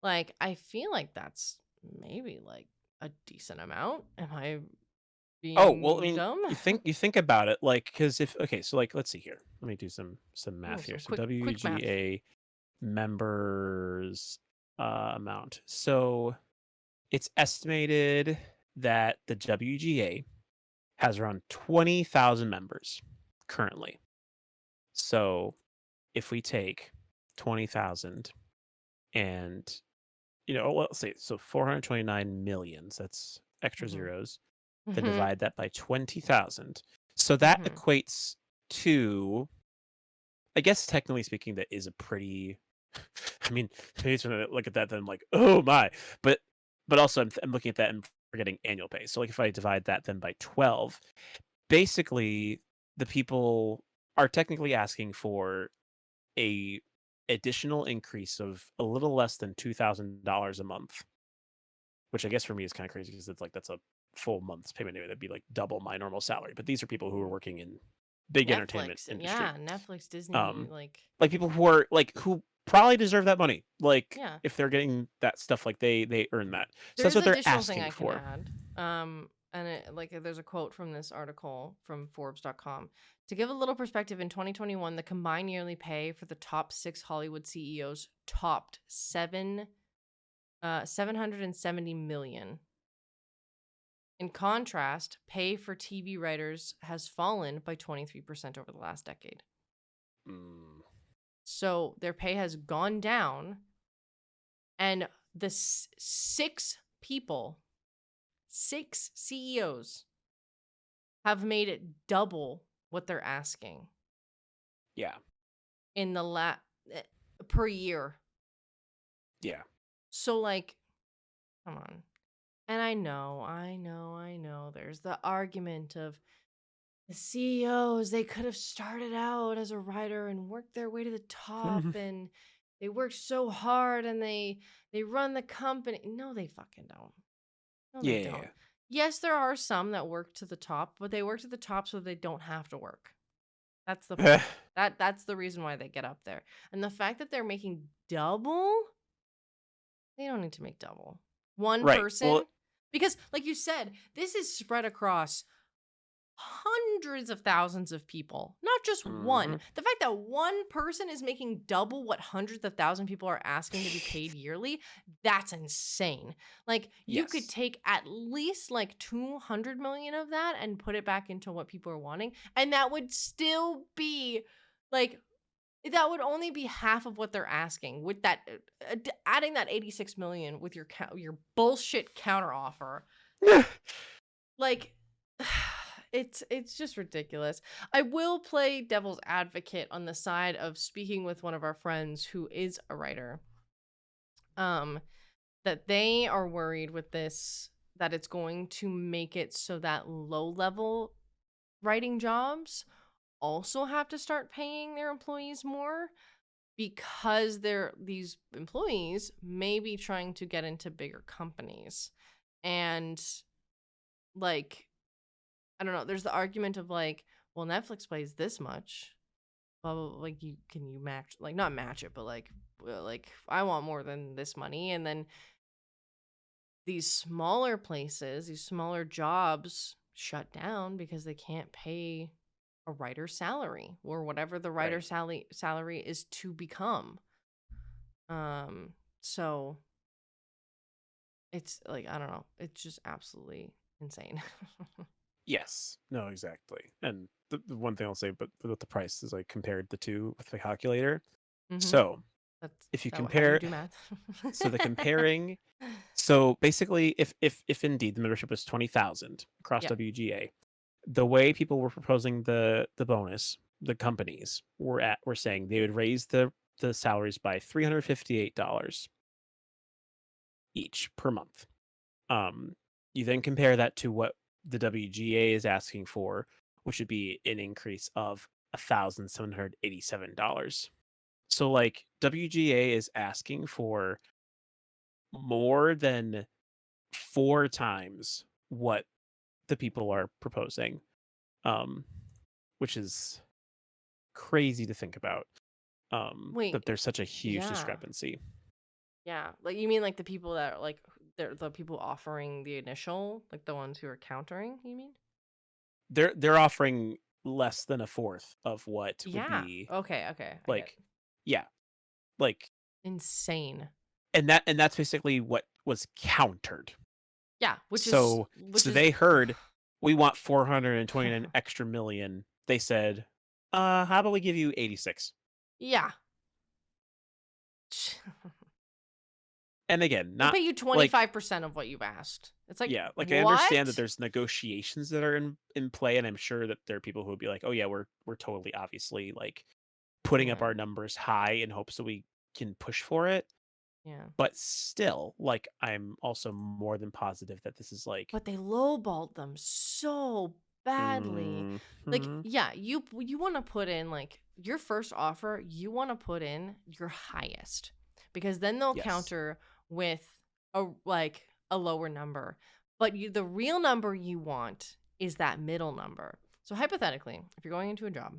like I feel like that's maybe like a decent amount. Am I Oh, well, I being mean, dumb? you think about it, like, because if okay, so like, let's see here. Let me do some Ooh, math here. some So quick math. WGA members amount. So it's estimated that the WGA has around 20,000 members currently. So if we take 20,000 and let's say so 429 millions, that's extra Mhm. zeros, then Mhm. divide that by 20,000. So that Mhm. equates to, I guess technically speaking, that is a pretty I mean, maybe it's when I look at that, then I'm like, oh my. But also I'm looking at that and forgetting annual pay. So like if I divide that then by 12, basically the people are technically asking for a additional increase of a little less than $2,000 a month, which I guess for me is kind of crazy because it's like that's a full month's payment. Anyway, that'd be like double my normal salary. But these are people who are working in big entertainment Netflix, industry. yeah, Netflix, Disney, Um, like like people who are like who probably deserve that money. Like yeah. if they're getting that stuff, like they earn that. So There that's is what they're additional thing asking I can for. add. And like there's a quote from this article from Forbes.com. To give a little perspective, in 2021, the combined yearly pay for the top 6 Hollywood CEOs topped 770 million. In contrast, pay for TV writers has fallen by 23% over the last decade. Mm, So their pay has gone down, and the 6 CEOs have made it double what they're asking yeah, in the per year. yeah. So like, come on. And I know. There's the argument of the CEOs, they could have started out as a writer and worked their way to the top, and they worked so hard, and they run the company. No, they fucking don't. No, they Yeah. don't. Yes, there are some that work to the top, but they work to the top so they don't have to work. That's the point. That's the reason why they get up there. And the fact that they're making double, they don't need to make double. One Right. Well, person, because like you said, this is spread across hundreds of thousands of people, not just one. mhm. The fact that one person is making double what hundreds of thousand people are asking to be paid yearly, that's insane. Like you could Yes. take at least like 200 million of that and put it back into what people are wanting, and that would still be like that would only be half of what they're asking with that adding that 86 million with your bullshit counter offer. Like it's just ridiculous. I will play devil's advocate on the side of speaking with one of our friends who is a writer. Um that they are worried with this, that it's going to make it so that low level writing jobs also have to start paying their employees more, because these employees may be trying to get into bigger companies. And like, I don't know, there's the argument of like, well, Netflix pays this much, blah, blah, blah, like you match, like not match it, but like like I want more than this money. And then these smaller places, these smaller jobs shut down because they can't pay a writer's salary or whatever the Right. writer's salary is to become. So it's like, I don't know. It's just absolutely insane. Yes. No, exactly. And the one thing I'll say, but with the price is I compared the two with the calculator. Mm-hmm. So That's if you how you compare, do math. so the comparing, so basically, if indeed the membership was 20,000 across Yep. WGA, the way people were proposing the bonus, the companies were saying they would raise the salaries by $358 each per month. Um, you then compare that to what the WGA is asking for, which would be an increase of $1,787. So like WGA is asking for more than 4 times what the people are proposing, um, which is crazy to think about. Wait, That there's such a huge yeah. discrepancy. Yeah. Like, you mean like the people that are like, they're the people offering the initial, like the ones who are countering, you mean? They're offering less than a fourth of what would Yeah. be Okay. Okay. I get like, yeah, like, it. Insane. and that's basically what was countered. Yeah. So Which is, they heard we want 429 extra million. They said, how about we give you 86? yeah. And again, We'll not pay you like, 25% of what you've asked. It's like, yeah, like I understand that what? there's negotiations that are in play, and I'm sure that there are people who would be like, oh yeah, we're totally obviously like putting up Yeah. our numbers high in hopes that we can push for it. Yeah. But still, like, I'm also more than positive that this is like, But they lowballed them so badly. Like, mhm, yeah, you want to put in like your first offer, you want to put in your highest because then they'll yes, counter with a lower number. But the real number you want is that middle number. So hypothetically, if you're going into a job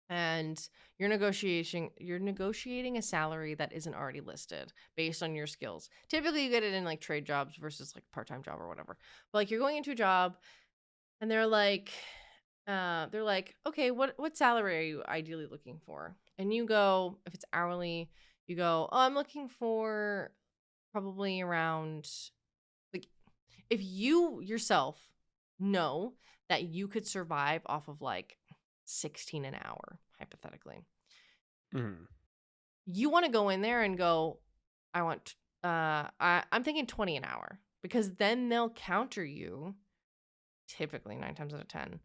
and you're negotiating a salary that isn't already listed based on your skills. Typically you get it in like trade jobs versus like part-time job or whatever. But like you're going into a job and they're like, okay, what salary are you ideally looking for? And you go, if it's hourly, you go, oh, I'm looking for probably around, like, if you yourself know that you could survive off of like 16 an hour, hypothetically, mhm, you want to go in there and go, I want, I'm thinking 20 an hour because then they'll counter you, typically 9 times out of 10,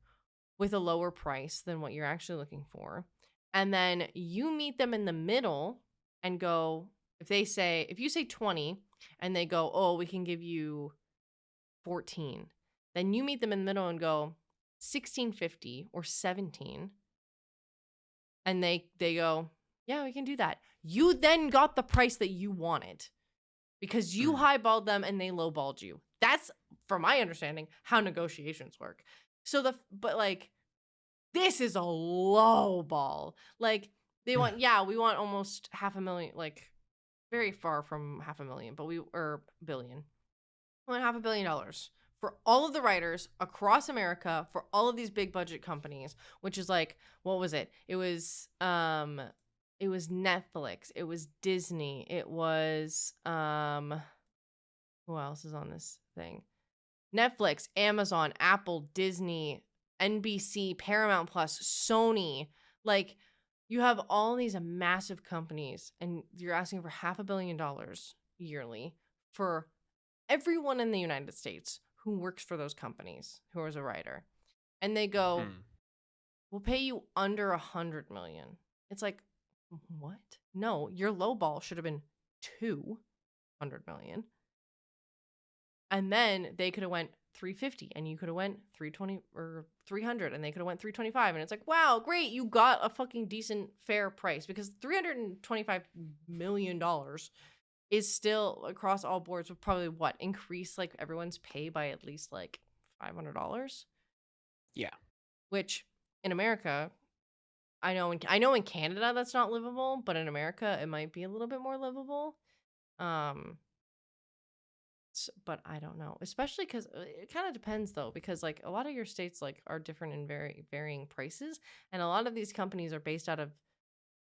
with a lower price than what you're actually looking for. And then you meet them in the middle and go, if you say 20 and they go, oh, we can give you 14, then you meet them in the middle and go 16.50 or 17, and they go, yeah, we can do that. You then got the price that you wanted because you mhm, highballed them and they lowballed you. That's, from my understanding, how negotiations work. But like, this is a low ball. Like, we want almost 500,000, like very far from 500,000, or billion. We want $500 million for all of the writers across America for all of these big budget companies, which is like, what was it? It was Netflix, it was Disney, it was who else is on this thing? Netflix, Amazon, Apple, Disney, NBC, Paramount Plus, Sony. Like, you have all these massive companies and you're asking for $500 million yearly for everyone in the United States who works for those companies, who is a writer. And they go, mhm. we'll pay you under 100 million. It's like, what? No, your low ball should have been 200 million. And then they could have went 350 and you could have went 320 or 300 and they could have went 325, and it's like, wow, great, you got a fucking decent fair price because $325 million is still across all boards would probably increase like everyone's pay by at least like $500, Yeah, which in America, I know in Canada that's not livable, but in America it might be a little bit more livable. um but I don't know, especially because it kind of depends though, because like a lot of your states like are different in very varying prices, and a lot of these companies are based out of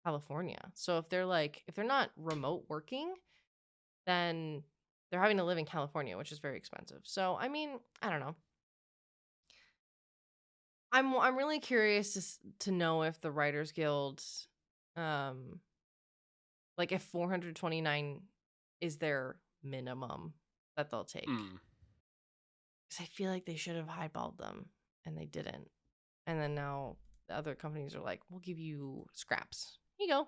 California. So if they're not remote working, then they're having to live in California, which is very expensive. So, I mean, I don't know. I'm really curious to know if the Writers Guild, um, like if 429 is their minimum that they'll take. Mm. Because I feel like they should have highballed them, and they didn't. And then now the other companies are like, we'll give you scraps. Here you go.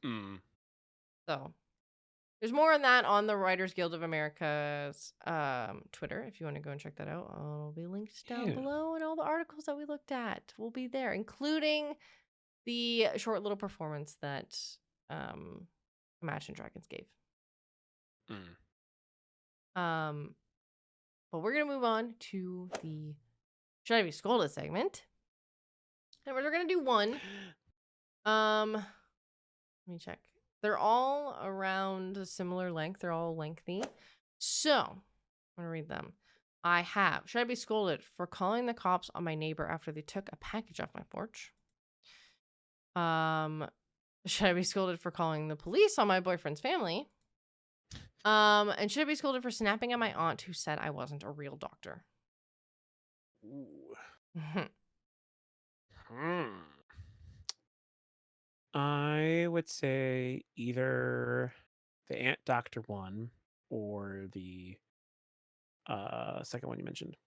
Mm. So there's more on that on the Writers Guild of America's Twitter. If you want to go and check that out, I'll be linked down below, and all the articles that we looked at will be there, including the short little performance that Imagine Dragons gave. But we're gonna move on to the Should I Be Scolded segment, and we're gonna do one. Let me check. They're all around a similar length. They're all lengthy. So, I'm going to read them. I have, should I be scolded for calling the cops on my neighbor after they took a package off my porch? Should I be scolded for calling the police on my boyfriend's family? And should I be scolded for snapping at my aunt who said I wasn't a real doctor? I would say either the Aunt Doctor one or the second one you mentioned.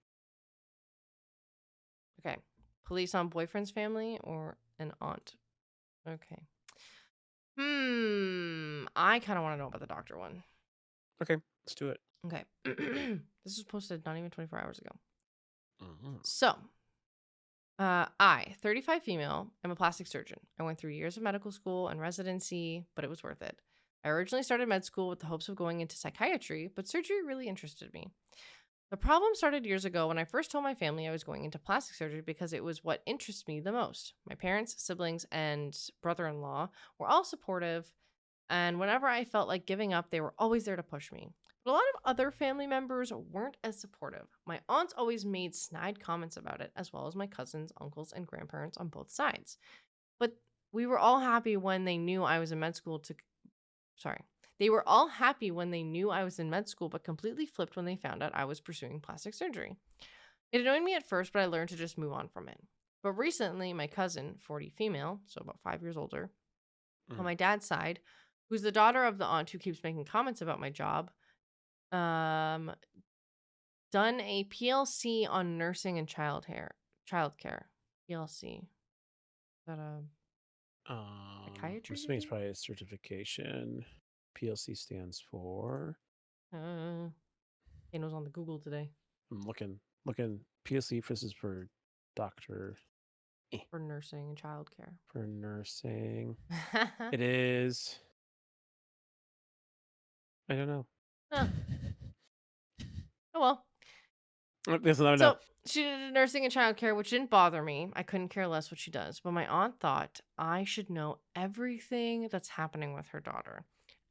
Okay. Police on boyfriend's family or an aunt? Okay. I kind of want to know about the doctor one. Okay, let's do it. Okay. This was posted not even 24 hours ago. So, I, 35 female, am a plastic surgeon. I went through years of medical school and residency, but it was worth it. I originally started med school with the hopes of going into psychiatry, but surgery really interested me. The problem started years ago when I first told my family I was going into plastic surgery because it was what interests me the most. My parents, siblings, and brother-in-law were all supportive, and whenever I felt like giving up, they were always there to push me. But a lot of other family members weren't as supportive. My aunts always made snide comments about it, as well as my cousins, uncles, and grandparents on both sides. But we were all happy when they knew I was in med school They were all happy when they knew I was in med school, but completely flipped when they found out I was pursuing plastic surgery. It annoyed me at first, but I learned to just move on from it. But recently, my cousin, 40 female, so about 5 years older, on my dad's side, who's the daughter of the aunt who keeps making comments about my job, done a PLC on nursing and childcare. PLC. Is that a psychiatry? I'm assuming it's probably a certification. PLC stands for. Kano's on the Google today. I'm looking. PLC is for doctor. For nursing and childcare. For nursing. It is. I don't know. Oh well. So she did nursing and childcare, which didn't bother me. I couldn't care less what she does. But my aunt thought I should know everything that's happening with her daughter.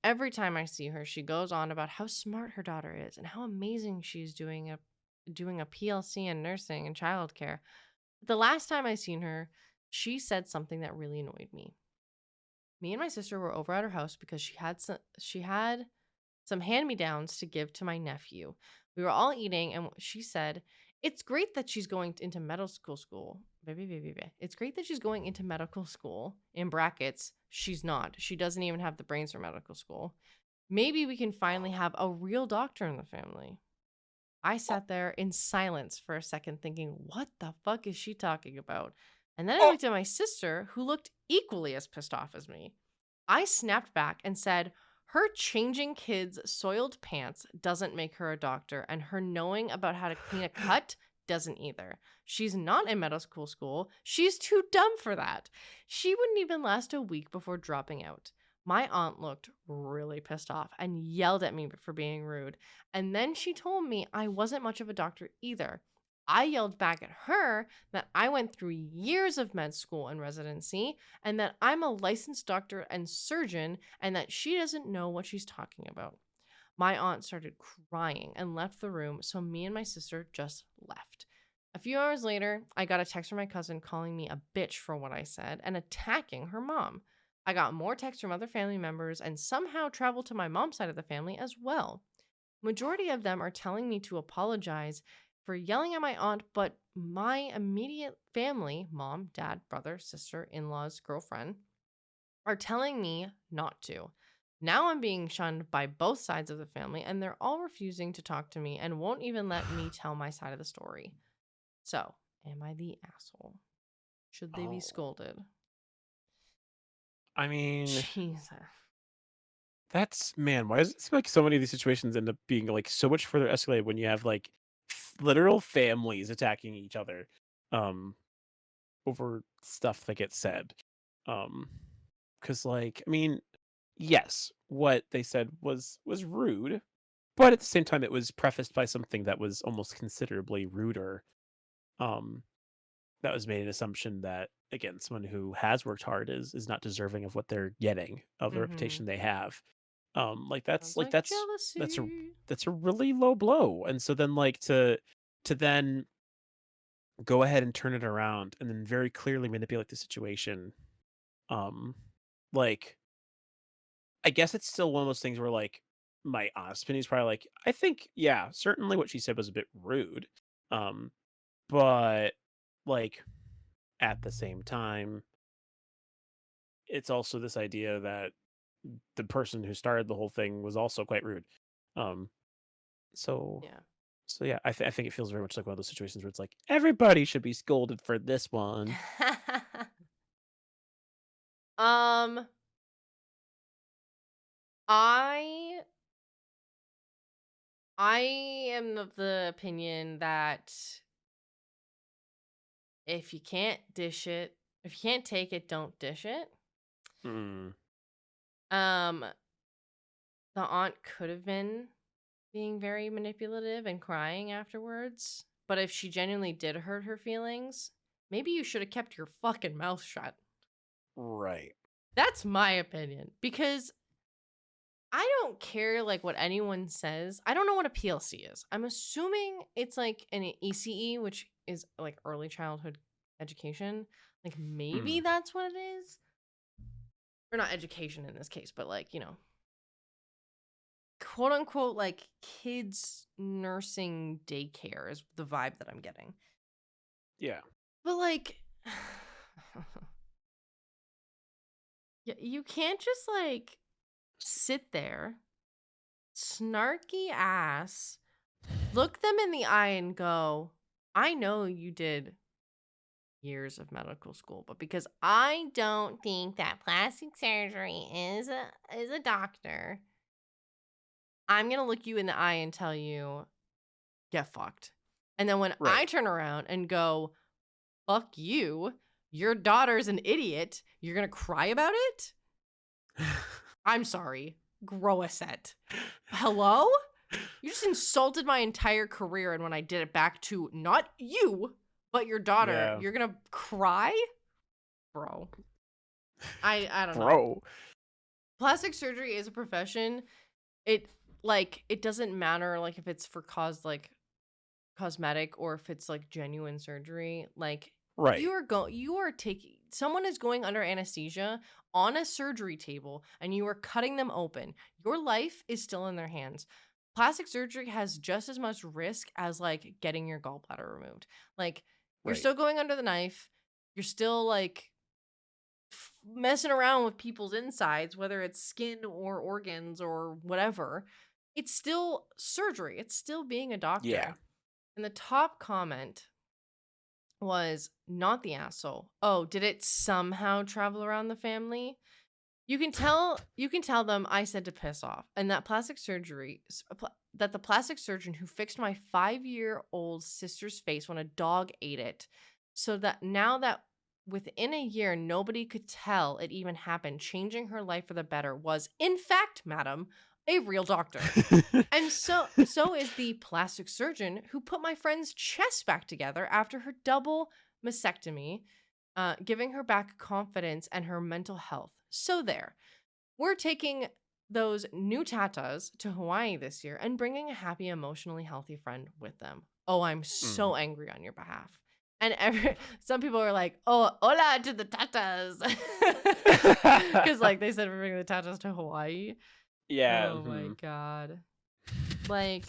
Every time I see her, she goes on about how smart her daughter is and how amazing she's doing a PLC in nursing and childcare. But the last time I seen her, she said something that really annoyed me. Me and my sister were over at her house because she had some hand-me-downs to give to my nephew. We were all eating, and she said, "It's great that she's going into medical school. It's great that she's going into medical school." In brackets, she's not. She doesn't even have the brains for medical school. Maybe we can finally have a real doctor in the family. I sat there in silence for a second thinking, what the fuck is she talking about? And then I looked at my sister, who looked equally as pissed off as me. I snapped back and said, her changing kids' soiled pants doesn't make her a doctor, and her knowing about how to clean a cut doesn't either. She's not in medical school. She's too dumb for that. She wouldn't even last a week before dropping out. My aunt looked really pissed off and yelled at me for being rude. And then she told me I wasn't much of a doctor either. I yelled back at her that I went through years of med school and residency and that I'm a licensed doctor and surgeon and that she doesn't know what she's talking about. My aunt started crying and left the room, so me and my sister just left. A few hours later, I got a text from my cousin calling me a bitch for what I said and attacking her mom. I got more texts from other family members and somehow traveled to my mom's side of the family as well. Majority of them are telling me to apologize for yelling at my aunt, but my immediate family, mom, dad, brother, sister, in-laws, girlfriend, are telling me not to. Now I'm being shunned by both sides of the family, and they're all refusing to talk to me and won't even let me tell my side of the story. So, am I the asshole? Should they be Oh, scolded? I mean, Jesus. that's man. Why does it seem like so many of these situations end up being like so much further escalated when you have like literal families attacking each other, um, over stuff that gets said, um, because like I mean, yes, what they said was rude, but at the same time, it was prefaced by something that was almost considerably ruder. Um, that was made an assumption that again, someone who has worked hard is not deserving of what they're getting, of the Mm-hmm. reputation they have. Like Sounds like that's a jealousy. that's a really low blow. And so then like to then go ahead and turn it around and then very clearly manipulate the situation. Um, like I guess it's still one of those things where like my honest opinion is probably like I think yeah, certainly what she said was a bit rude. Um, but like at the same time, it's also this idea that the person who started the whole thing was also quite rude. Um, so Yeah. so yeah, I think it feels very much like one of those situations where it's like everybody should be scolded for this one. um, I I am of the opinion that if you can't dish it, if you can't take it, don't dish it. Mm, Um, the aunt could have been being very manipulative and crying afterwards, but if she genuinely did hurt her feelings, maybe you should have kept your fucking mouth shut. right. That's my opinion because I don't care like what anyone says. I don't know what a PLC is. I'm assuming it's like an ECE, which is like early childhood education. Like maybe Mm, that's what it is. Or not education in this case, but like, quote unquote like kids nursing daycare is the vibe that I'm getting. yeah. But like you can't just like sit there, snarky ass, look them in the eye and go, I know you did years of medical school, but because I don't think that plastic surgery is a doctor, I'm gonna look you in the eye and tell you, get fucked. And then when I Right. turn around and go, fuck you, your daughter's an idiot, you're gonna cry about it? I'm sorry. Grow a set. Hello? You just insulted my entire career, and when I did it back to not you, but your daughter, Yeah. you're gonna cry? Bro. I don't know. Bro. Plastic surgery is a profession. It it doesn't matter like if it's for cosmetic or if it's like genuine surgery. Like Right. you are taking someone is going under anesthesia on a surgery table and you are cutting them open. Your life is still in their hands. Plastic surgery has just as much risk as like getting your gallbladder removed. Like you're Right. still going under the knife. You're still like messing around with people's insides, whether it's skin or organs or whatever. It's still surgery. It's still being a Yeah. doctor. And the top comment was not the asshole. Oh, did it somehow travel around the family? You can tell them I said to piss off. And that that the plastic surgeon who fixed my 5-year-old sister's face when a dog ate it, so that now that within a year nobody could tell it even happened, changing her life for the better, was in fact, madam, a real doctor. And so is the plastic surgeon who put my friend's chest back together after her double mastectomy, giving her back confidence and her mental health. So there, we're taking those new tatas to Hawaii this year and bringing a happy, emotionally healthy friend with them. Oh, I'm Mm. so angry on your behalf. And some people are like, "Oh, hola to the tatas," because like they said we're bringing the tatas to Hawaii. Yeah. Oh my Mhm. god. Like,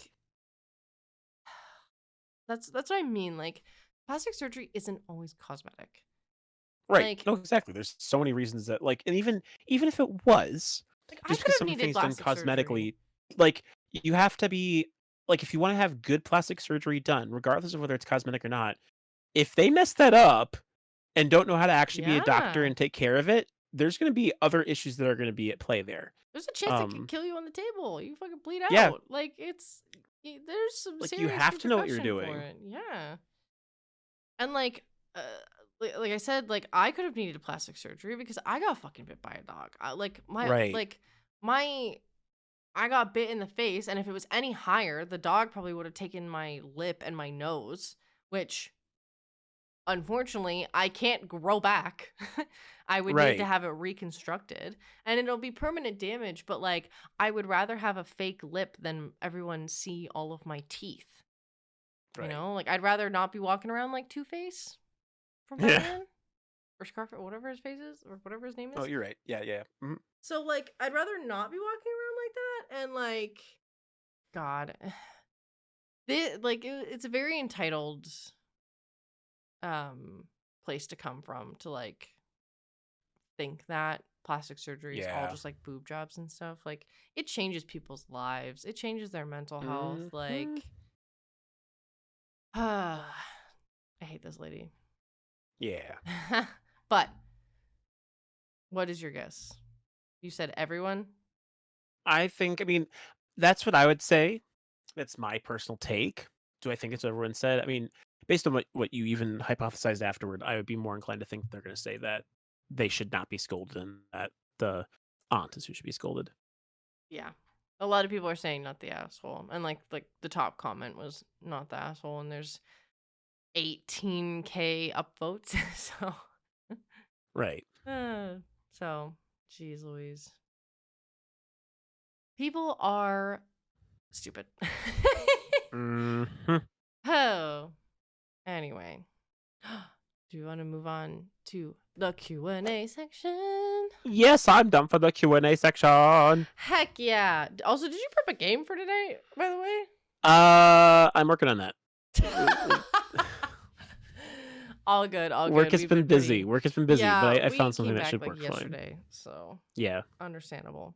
that's what I mean. Like, plastic surgery isn't always cosmetic. Right. Like, No, exactly. There's so many reasons that, like, and even if it was, I just could because have something needed is done plastic surgery. cosmetically, like, you have to be like, if you want to have good plastic surgery done, regardless of whether it's cosmetic or not, if they mess that up and don't know how to actually be a doctor Yeah. and take care of it, there's going to be other issues that are going to be at play there. There's a chance it could Um, kill you on the table. You fucking bleed yeah, out. Like, there's some like you serious have to know what you're repercussion for doing. it. Yeah. And like, uh, like I said, like I could have needed plastic surgery because I got fucking bit by a dog. Right. My I got bit in the face, and if it was any higher, the dog probably would have taken my lip and my nose, which unfortunately I can't grow back. I would need to Right. have it reconstructed, and it'll be permanent damage. But like, I would rather have a fake lip than everyone see all of my teeth. You Right. know, like I'd rather not be walking around like Two Face from Yeah. Batman or Scarface, whatever his face is, or whatever his name Oh, is. you're right. Yeah, yeah. Mhm. So like, I'd rather not be walking around like that, and like, God, it's a very entitled um place to come from to like think that plastic surgery is all Yeah. just like boob jobs and stuff. Like, it changes people's lives. It changes their mental health. Mhm. Like, I hate this lady. Yeah. But what is your guess? You said everyone? I mean, that's what I would say. That's my personal take. Do I think it's what everyone said? I mean, based on what you even hypothesized afterward, I would be more inclined to think they're going to say that they should not be scolded and that the aunt is who should be scolded. Yeah. A lot of people are saying not the asshole. And like the top comment was not the asshole, and there's 18K upvotes. So Right. uh, so geez Louise. People are stupid. Hmm. Oh. Anyway. Do you want to move on to the Q&A section? Yes, I'm done for the Q&A section. Heck yeah. Also, did you prep a game for today, by the way? I'm working on that. All good, all Work good. has We've been been busy. pretty. Work has been busy, but Yeah, I we found something came that back should like work fine. yesterday, so Yeah. understandable.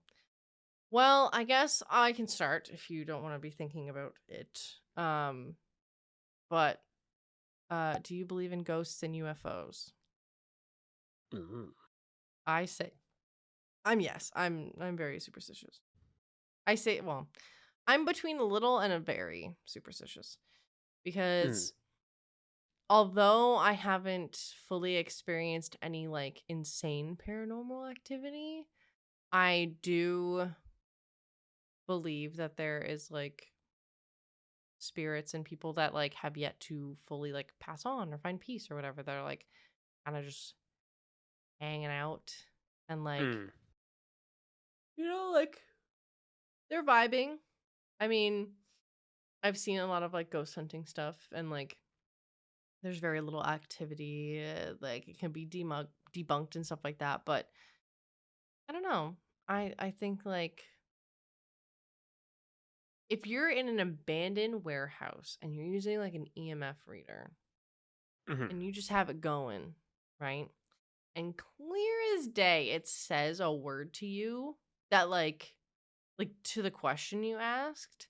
Well, I guess I can start if you don't want to be thinking about it. But do you believe in ghosts and UFOs? Mhm. I say I'm very superstitious. I say, well, I'm between a little and a very superstitious Mm. because although I haven't fully experienced any like insane paranormal activity, I do believe that there is like spirits and people that like have yet to fully like pass on or find peace or whatever. They're like kind of just hanging out and like, Mm. like they're vibing. I mean, I've seen a lot of like ghost hunting stuff, and like there's very little activity. Like it can be debunked and stuff like that. But I don't know. I think like if you're in an abandoned warehouse and you're using like an EMF reader Mhm. and you just have it going, right? And clear as day, it says a word to you that like to the question you asked.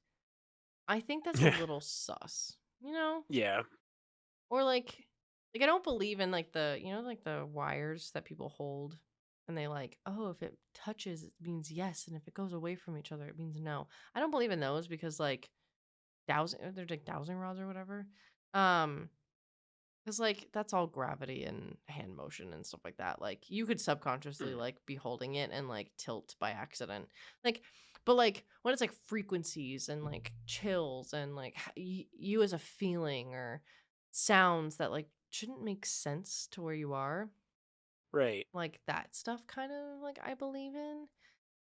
I think that's a Yeah. little sus, you know? Yeah. Or like I don't believe in like the, like the wires that people hold and they like, oh, if it touches it means yes, and if it goes away from each other it means no. I don't believe in those because like there's like dowsing rods or whatever. Um because like that's all gravity and hand motion and stuff like that. Like you could subconsciously Mm. like be holding it and like tilt by accident. Like, but like when it's like frequencies and like chills and like you as a feeling or sounds that like shouldn't make sense to where you are, Right. like that stuff kind of like I believe in.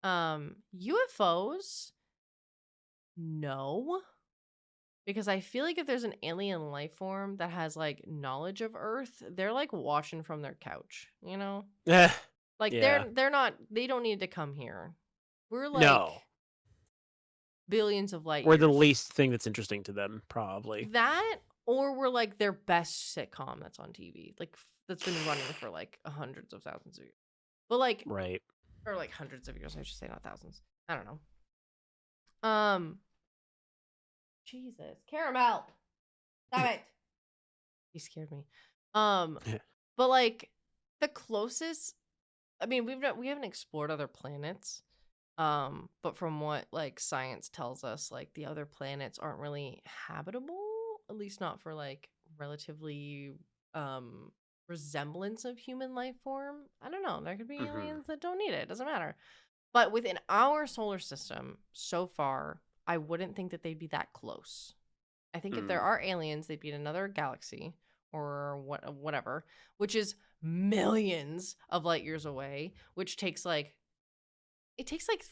UFOs, no. Because I feel like if there's an alien life form that has like knowledge of Earth, they're like watching from their couch, you know? Eh. Like Yeah. they're not they don't need to come here. We're No. like billions of light We're the years. least thing that's interesting to them, probably. That, or we're like their best sitcom that's on TV, like that's been running for like hundreds of thousands of years. But like, Right. or like hundreds of years, I should say, not thousands. I don't know. Jesus, Caramel, stop it. He scared me. But like the closest, I mean, we haven't explored other planets. But from what like science tells us, like the other planets aren't really habitable, at least not for like relatively resemblance of human life form. I don't know. There could be aliens that don't need it. It doesn't matter. But within our solar system, so far, I wouldn't think that they'd be that close. I think if there are aliens, they'd be in another galaxy or whatever, which is millions of light years away, which takes like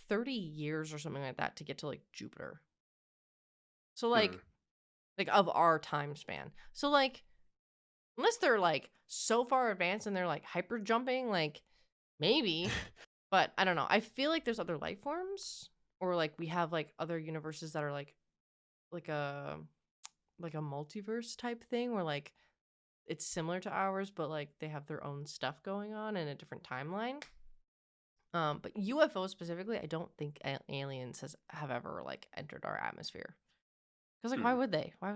30 years or something like that to get to like Jupiter. So like of our time span. So like unless they're like so far advanced and they're like hyper jumping, like maybe, but I don't know. I feel like there's other life forms, or like we have like other universes that are like a multiverse type thing where like it's similar to ours, but like they have their own stuff going on in a different timeline. But UFOs specifically, I don't think aliens have ever like entered our atmosphere. Because like, why would they? Why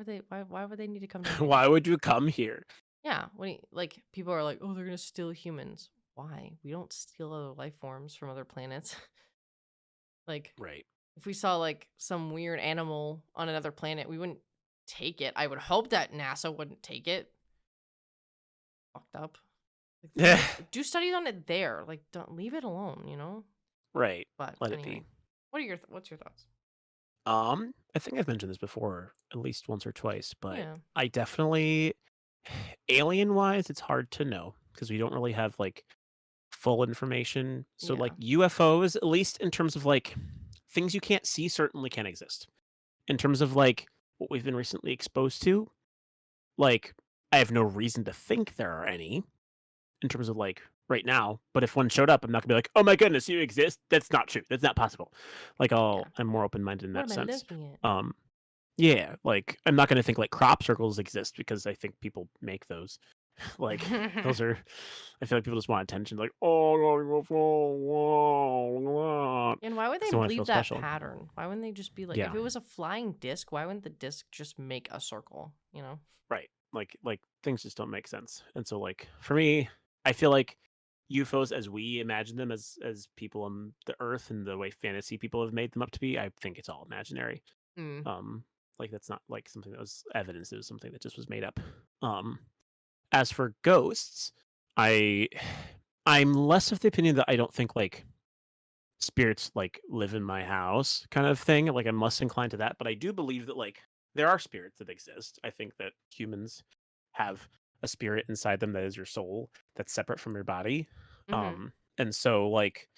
would they need to come to? Why would you come here? Yeah, like people are like, oh, they're gonna steal humans. Why? We don't steal other life forms from other planets. Like, right. If we saw like some weird animal on another planet, we wouldn't take it. I would hope that NASA wouldn't take it. Fucked up. Yeah. Do studies on it there. Like, don't leave it alone. You know. Right. But Let anyway, it be. what's your thoughts? I think I've mentioned this before at least once or twice, but Yeah. I definitely alien wise, it's hard to know because we don't really have like full information. So like UFOs, at least in terms of like things you can't see, certainly can exist. In terms of like what we've been recently exposed to, like I have no reason to think there are any in terms of like right now. But if one showed up, I'm not gonna be like, oh my goodness, you exist. That's not true. That's not possible. Like I'm more open minded in What that am I sense. looking at? Yeah, like I'm not gonna think like crop circles exist because I think people make those. Like those are, I feel like people just want attention. Like And why would because they they want to feel leave that special. pattern? Why wouldn't they just be like, if Yeah, it was a flying disc, why wouldn't the disc just make a circle? You know? right. Like things just don't make sense. And so like for me, I feel like UFOs as we imagine them as people on the Earth and the way fantasy people have made them up to be, I think it's all imaginary. Mm. Like that's not like something that was evidence. It was something that just was made up. As for ghosts, I I'm less of the opinion that I don't think like spirits like live in my house kind of thing. Like I'm less inclined to that, but I do believe that like there are spirits that exist. I think that humans have a spirit inside them that is your soul that's separate from your body. Mm-hmm. And so like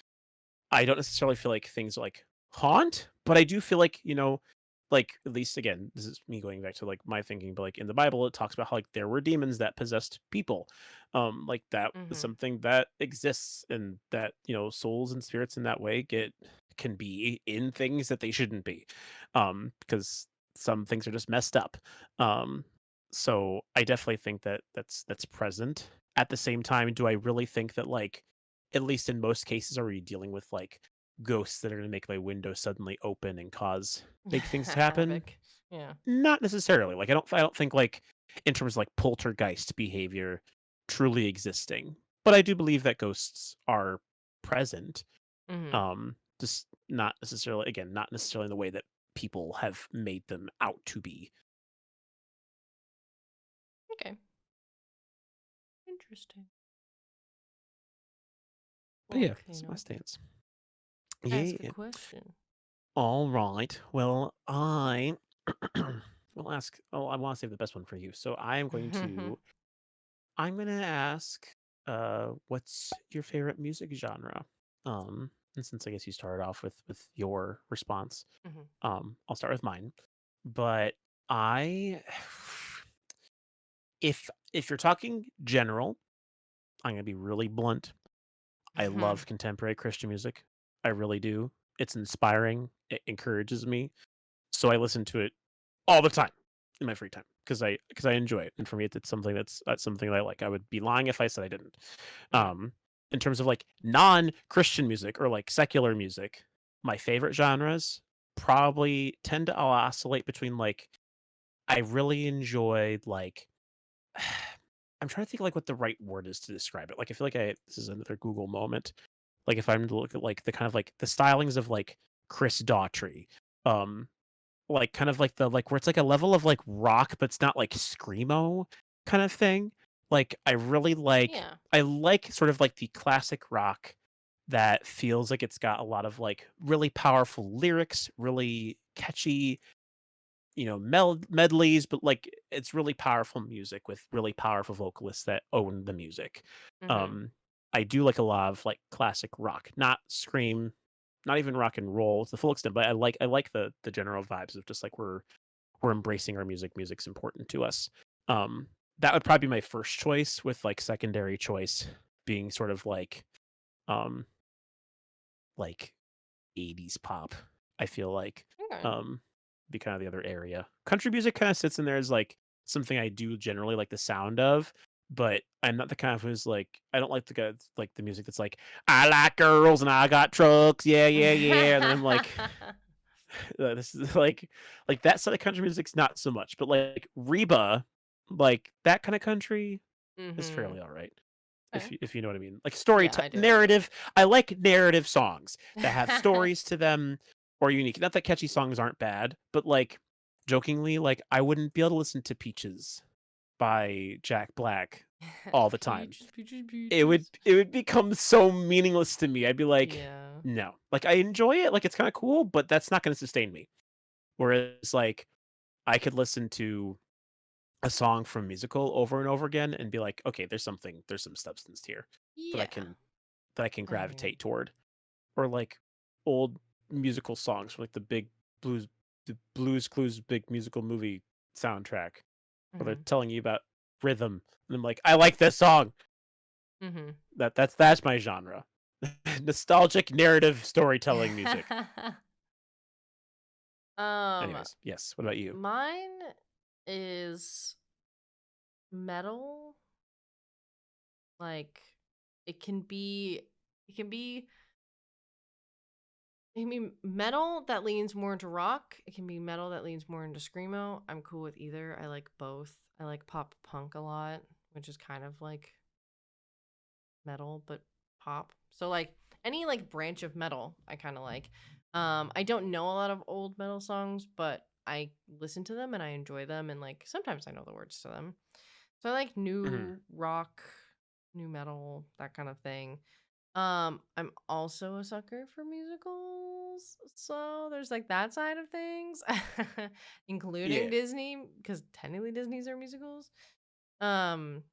I don't necessarily feel like things like haunt, but I do feel like, like at least again, this is me going back to like my thinking, but like in the Bible, it talks about how like there were demons that possessed people. Like that is Mm-hmm. something that exists and that, souls and spirits in that way can be in things that they shouldn't be. Because some things are just messed up. Um, so I definitely think that that's present. At the same time, do I really think that like at least in most cases, are we dealing with like ghosts that are going to make my window suddenly open and cause big things to happen? Havoc. Yeah. Not necessarily. Like I don't think like in terms of like poltergeist behavior truly existing. But I do believe that ghosts are present. Mm-hmm. Just not necessarily not necessarily in the way that people have made them out to be. Okay. Interesting. But yeah, Okay, that's my no. stance. Ask a Yeah. question. All right. Well, I will ask. Oh, I want to save the best one for you. So I'm going to ask, what's your favorite music genre? And since I guess you started off with your response, Mm-hmm. I'll start with mine. But I, if you're talking general, I'm going to be really blunt. I love contemporary Christian music. I really do. It's inspiring. It encourages me. So I listen to it all the time in my free time because I enjoy it, and for me, it's something that I like. I would be lying if I said I didn't. Yeah. Um, in terms of like non-Christian music or like secular music, my favorite genres probably tend to oscillate between like I really enjoyed like I'm trying to think like what the right word is to describe it. Like I feel like this is another Google moment. Like if I'm to look at like the kind of like the stylings of like Chris Daughtry, um, like kind of like the like where it's like a level of like rock, but it's not like screamo kind of thing. Like Yeah. I like sort of like the classic rock that feels like it's got a lot of like really powerful lyrics, really catchy, medleys, but like it's really powerful music with really powerful vocalists that own the music. Mm-hmm. Um, I do like a lot of like classic rock, not scream, not even rock and roll to the full extent, but I like the general vibes of just like we're embracing our music. Music's important to us. Um, that would probably be my first choice, with like secondary choice being sort of um like 80s pop. I feel like Okay. um be kind of the other area. Country music kind of sits in there as like something I do generally like the sound of, but I'm not the kind of who's like I don't like the guy like the music that's like I like girls and I got trucks, yeah, yeah, yeah. And then I'm like this is like that sort of country music's not so much, but like Reba, like that kind of country is Mm-hmm. fairly all right. Okay. If you know what I mean. Like Yeah, I do. I do. narrative. I like narrative songs that have stories to them or unique. Not that catchy songs aren't bad, but like jokingly, like I wouldn't be able to listen to Peaches by Jack Black all the time. Peaches, peaches, It would peaches. it would become so meaningless to me. I'd be like, Yeah. no. Like I enjoy it, like it's kind of cool, but that's not going to sustain me. Whereas like I could listen to a song from musical over and over again and be like, okay, there's some substance here that I Yeah. can that I can I agree. gravitate toward. Or like old musical songs from like the Blues Clues big musical movie soundtrack where they're Mm-hmm. telling you about rhythm. And I'm like, I like this song. Mm-hmm. That's my genre. Nostalgic narrative storytelling music. um, Anyways, yes. What about you? Mine is metal. Like, it can be, it can be, it can be metal that leans more into rock. It can be metal that leans more into screamo. I'm cool with either. I like both. I like pop punk a lot, which is kind of like metal but pop. So like any like branch of metal I kind of like. I don't know a lot of old metal songs, but I listen to them and I enjoy them, and like sometimes I know the words to them. So I like Mhm. new rock, new metal, that kind of thing. I'm also a sucker for musicals. So there's like that side of things, including Yeah. Disney, because technically Disney's are musicals. Um,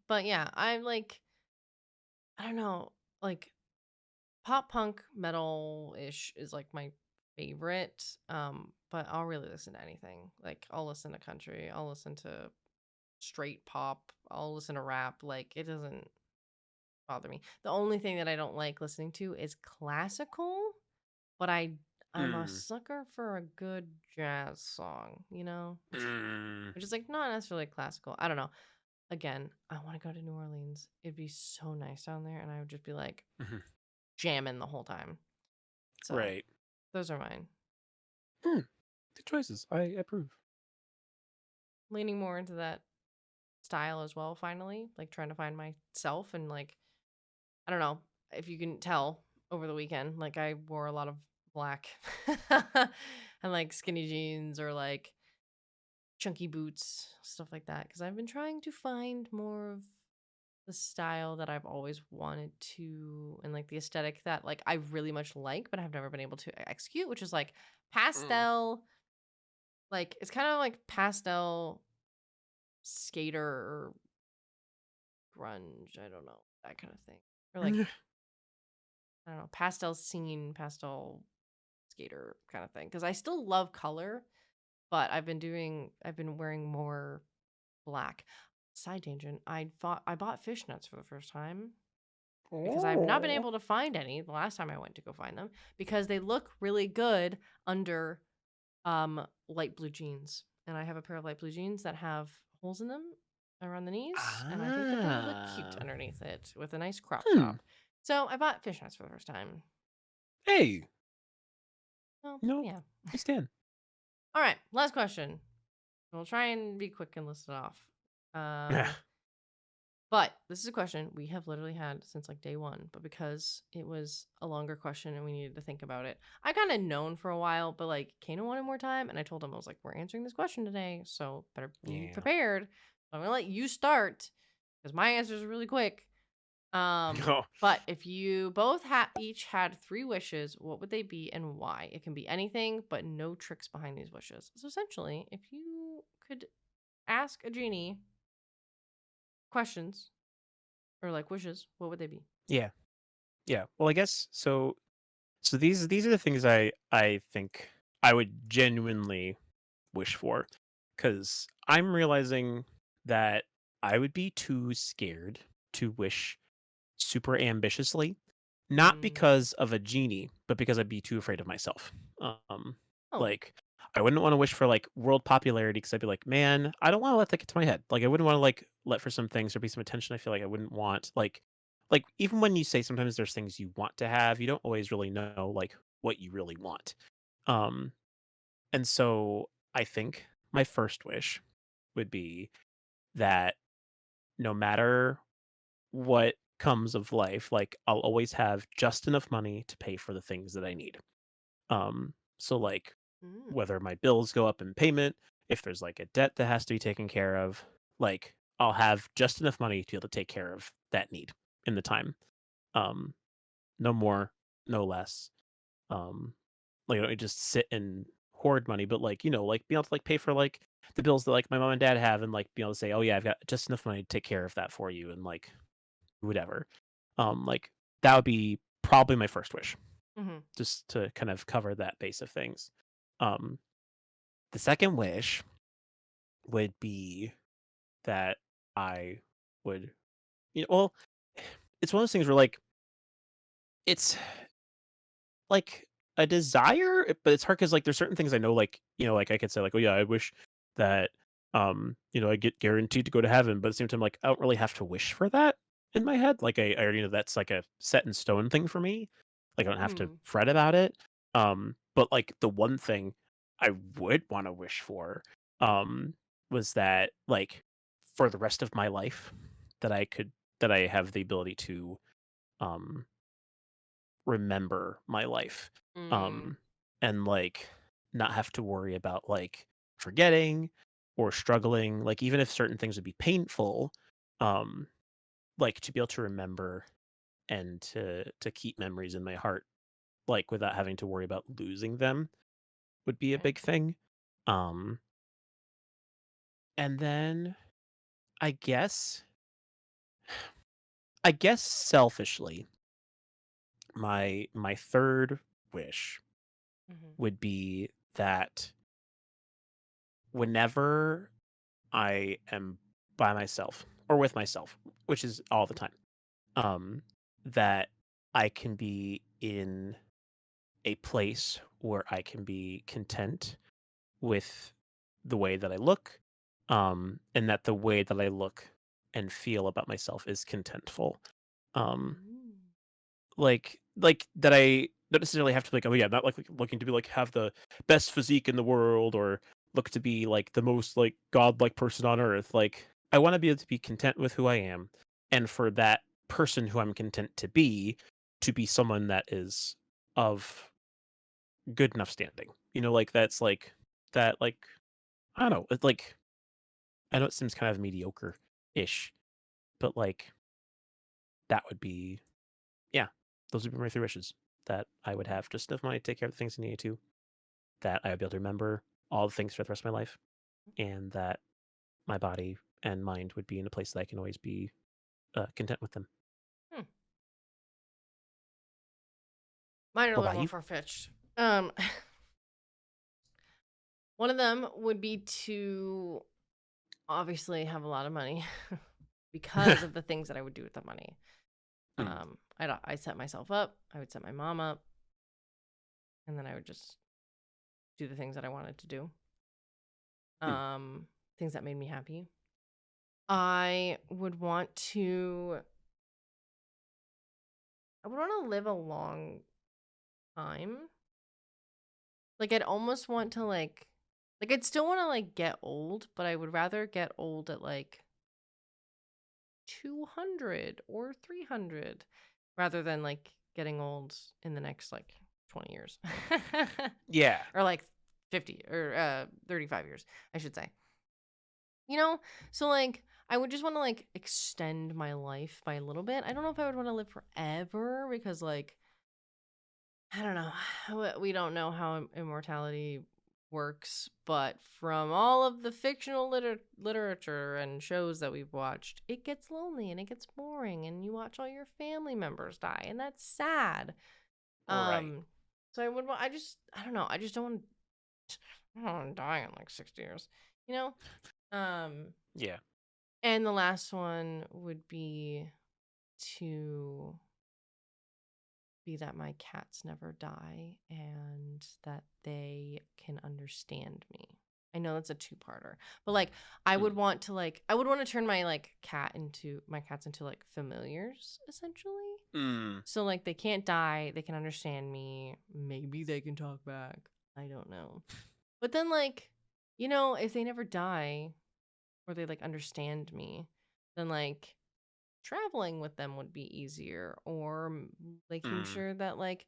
but yeah, I'm like, I don't know, like pop punk metal ish is like my favorite. But I'll really listen to anything. Like I'll listen to country, I'll listen to straight pop, I'll listen to rap. Like it doesn't bother me. The only thing that I don't like listening to is classical, but I'm a Mm. sucker for a good jazz song, you know? Mm. Which is like not necessarily classical. I don't know. Again, I want to go to New Orleans. It'd be so nice down there, and I would just be like Mhm. jamming the whole time. So Right. those are mine. Hmm. Good choices. I approve. Leaning more into that style as well, finally. Like trying to find myself, and like, I don't know if you can tell over the weekend, like I wore a lot of black and like skinny jeans or like chunky boots, stuff like that. Because I've been trying to find more of the style that I've always wanted to, and like the aesthetic that like I really much like, but I've never been able to execute, which is like Mm. pastel. Like it's kind of like pastel skater or grunge. I don't know, that kind of thing, or like I don't know, pastel scene, pastel skater kind of thing. Because I still love color, but I've been wearing more black. Side tangent. I bought fishnets for the first time. because I've not been Oh. able to find any the last time I went to go find them because they look really good under light blue jeans. And I have a pair of light blue jeans that have holes in them around the knees, and I think that they would look cute Ah. underneath it with a nice crop Hmm. top. So I bought fishnets for the first time. Hey. Well, No, yeah. I stand. All right, last question. We'll try and be quick and list it off. But this is a question we have literally had since like day one, but because it was a longer question and we needed to think about it, I kind of known for a while, but like Kano wanted more time, and I told him I was like, we're answering this question today, so better be Yeah. prepared. So I'm gonna let you start because my answers are really quick. Oh. But if you both each had 3 wishes, what would they be and why? It can be anything, but no tricks behind these wishes. So essentially, if you could ask a genie questions or like wishes, what would they be? Yeah. Yeah. Well, I guess so. So these are the things I think I would genuinely wish for, because I'm realizing that I would be too scared to wish super ambitiously, not Mm. because of a genie, but because I'd be too afraid of myself. Um, Oh. like I wouldn't want to wish for like world popularity because I'd be like, man, I don't want to let that get to my head. Like I wouldn't want to like let for some things or be some attention. I feel like I wouldn't want like even when you say sometimes there's things you want to have, you don't always really know like what you really want. Um, and so I think my first wish would be that no matter what comes of life, like I'll always have just enough money to pay for the things that I need. So like Mm. whether my bills go up in payment, if there's like a debt that has to be taken care of, like I'll have just enough money to be able to take care of that need in the time. Um, no more, no less. Um, like I don't just sit and hoard money, but like, like be able to like pay for like the bills that like my mom and dad have and like be able to say, oh yeah, I've got just enough money to take care of that for you and like whatever. Like that would be probably my first wish, Mm-hmm. just to kind of cover that base of things. Um, the second wish would be that I would, well, it's one of those things where like it's like a desire, but it's hard because like there's certain things I know, like like I could say like, oh yeah, I wish that I get guaranteed to go to heaven, but at the same time, like I don't really have to wish for that in my head. Like I already know that's like a set in stone thing for me. Like I don't have to Mm. fret about it. But like the one thing I would want to wish for um was that like for the rest of my life that that I have the ability to um remember my life, Mm. um, and, like, not have to worry about, like, forgetting or struggling, like, even if certain things would be painful, um, like, to be able to remember and to keep memories in my heart, like, without having to worry about losing them would be a Okay. big thing, um, and then I guess I guess selfishly, my 3rd wish Mm-hmm. would be that whenever I am by myself or with myself, which is all the time, um, that I can be in a place where I can be content with the way that I look, and that the way that I look and feel about myself is contentful. Um, Mm. like that I don't necessarily have to be like, oh yeah, not like looking to be like have the best physique in the world or look to be like the most like godlike person on earth. Like I want to be able to be content with who I am, and for that person who I'm content to be someone that is of good enough standing. Like that's like that like I don't know. It's like I know it seems kind of mediocre ish, but like that would be yeah. Those would be my 3 wishes, that I would have just enough money to take care of the things I needed to, that I would be able to remember all the things for the rest of my life, and that my body and mind would be in a place that I can always be content with them. Hmm. Mine are a What little about more you? far fetched. One of them would be to obviously have a lot of money because of the things that I would do with the money. Mm. I'd set myself up. I would set my mom up, and then I would just do the things that I wanted to do. Mm. Things that made me happy. I would want to. I would want to live a long time. Like I'd almost want to like I'd still want to like get old, but I would rather get old at like 200 or 300 rather than like getting old in the next like 20 years. Yeah. Or like 50 or 35 years, I should say. You know? So like I would just want to like extend my life by a little bit. I don't know if I would want to live forever because like I don't know. We don't know how immortality works, but from all of the fictional literature and shows that we've watched, it gets lonely and it gets boring and you watch all your family members die and that's sad. Right. So I don't know. I just don't want to die in like 60 years, you know? Um Yeah. and the last one would be to be that my cats never die and that they can understand me. I know that's a two-parter, but like I would Mm. want to turn my like my cats into like familiars essentially. Mm. So like they can't die, they can understand me, maybe they can talk back. I don't know. But then like, if they never die or they like understand me, then like traveling with them would be easier or making Mm. sure that like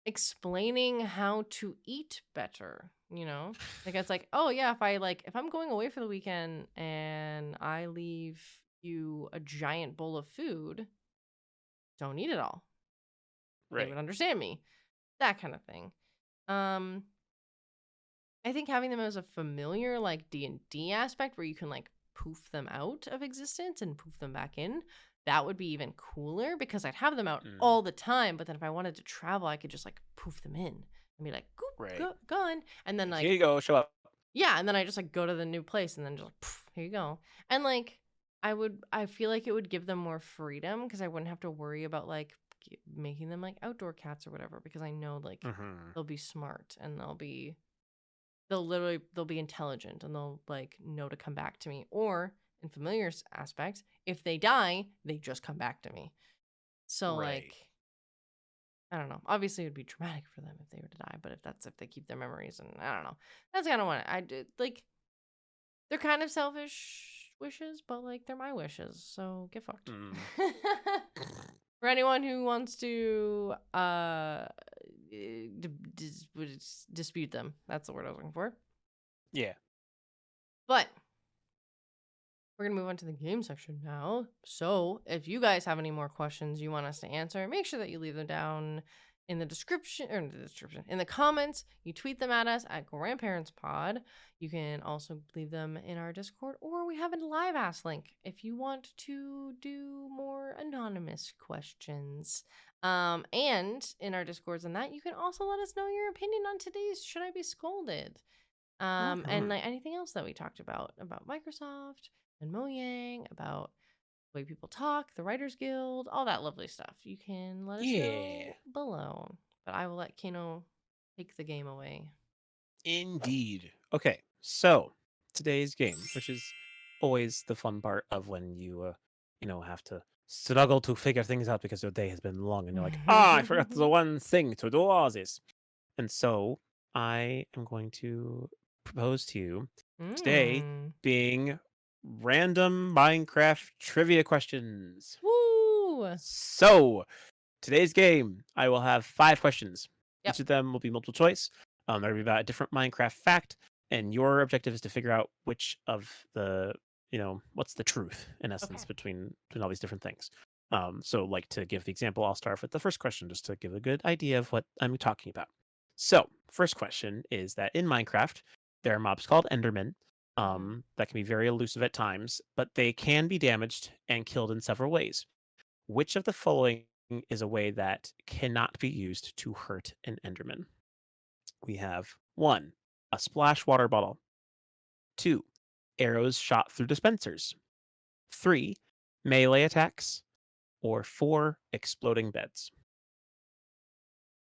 explaining how to eat better, like it's like, oh yeah, if I'm going away for the weekend and I leave you a giant bowl of food, don't eat it all. They Right. would understand me, that kind of thing. um I think having them as a familiar like D&D aspect where you can like poof them out of existence and poof them back in, that would be even cooler because I'd have them out Mm. all the time, but then if I wanted to travel, I could just like poof them in and be like, goop, Right. gone. And then Like, here like, you go. Show up. yeah, and then I just like go to the new place and then just like, poof, here you go. And like, I feel like it would give them more freedom because I wouldn't have to worry about like making them like outdoor cats or whatever because I know like Mm-hmm. they'll be smart and they'll be intelligent and they'll like know to come back to me, or in familiar aspects, if they die they just come back to me. So Right. like I don't know, obviously it would be traumatic for them if they were to die, but if they keep their memories, and I don't know, that's kind of what I did. Like they're kind of selfish wishes, but like they're my wishes, so get fucked. Mm. For anyone who wants to dispute them, that's the word I was looking for. Yeah. But we're going to move on to the game section now. So, if you guys have any more questions you want us to answer, make sure that you leave them down in the description, in the comments. You tweet them at us at grandparentspod. You can also leave them in our Discord, or we have a live ask link if you want to do more anonymous questions. And in our Discords and that, you can also let us know your opinion on today's Should I Be Scolded? And Mm-hmm. like anything else that we talked about Microsoft and Mojang, about the way people talk, the Writers Guild, all that lovely stuff. You can let us Yeah. know below. But I will let Kano take the game away. Indeed. Okay. So today's game, which is always the fun part of when you have to struggle to figure things out because your day has been long and you're like, I forgot the one thing to do all this. And so I am going to propose to you today Mm. being random Minecraft trivia questions. Woo! So today's game, I will have 5 questions. Yep. Each of them will be multiple choice. They'll be about a different Minecraft fact, and your objective is to figure out which of what's the truth in essence Okay. between all these different things. So like to give the example, I'll start with the first question just to give a good idea of what I'm talking about. So, first question is that in Minecraft, there are mobs called Endermen Mm-hmm. that can be very elusive at times, but they can be damaged and killed in several ways. Which of the following is a way that cannot be used to hurt an Enderman? We have 1, a splash water bottle. 2, arrows shot through dispensers. 3, melee attacks. or 4 exploding beds?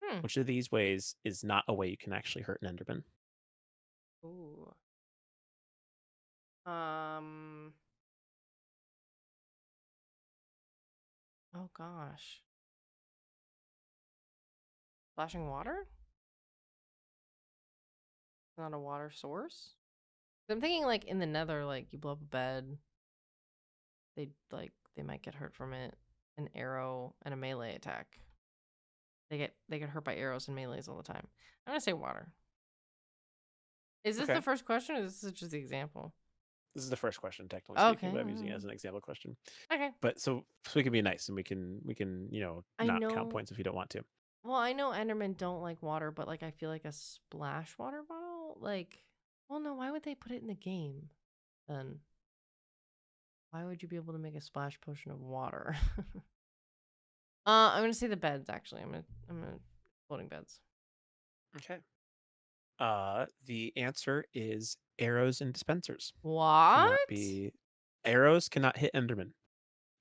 Hmm. Which of these ways is not a way you can actually hurt an Enderman? Ooh. Um. Oh gosh. Splashing water? Not a water source? I'm thinking like in the Nether, like you blow up a bed, they might get hurt from it. An arrow and a melee attack. They get hurt by arrows and melees all the time. I'm gonna say water. Is this the Okay. first question or is this just the example? This is the first question, technically speaking, Okay. but I'm using it as an example question. Okay. But so we can be nice and we can I not count know. points if you don't want to. Well, I know Endermen don't like water, but like I feel like a splash water bottle, like, well, no, why would they put it in the game then? Why would you be able to make a splash potion of water? I'm gonna say the beds. Actually, I'm gonna floating beds. Okay. The answer is arrows and dispensers. Cannot What? be arrows cannot hit Enderman.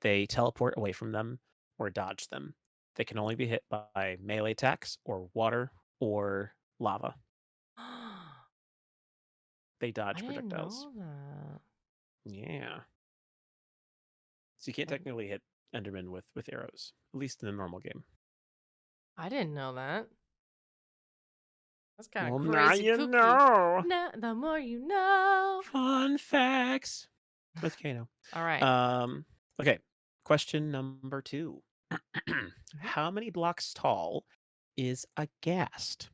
They teleport away from them or dodge them. They can only be hit by melee attacks or water or lava. They I dodge didn't projectiles. know that. Yeah. So you can't Okay. technically hit Enderman with arrows, at least in a normal game. I didn't know that. That's kind of Well, now crazy you cookie. know. Nah, the more you know. Fun facts with Kano. All right. Okay. Question number 2. Mhm. How many blocks tall is a ghast?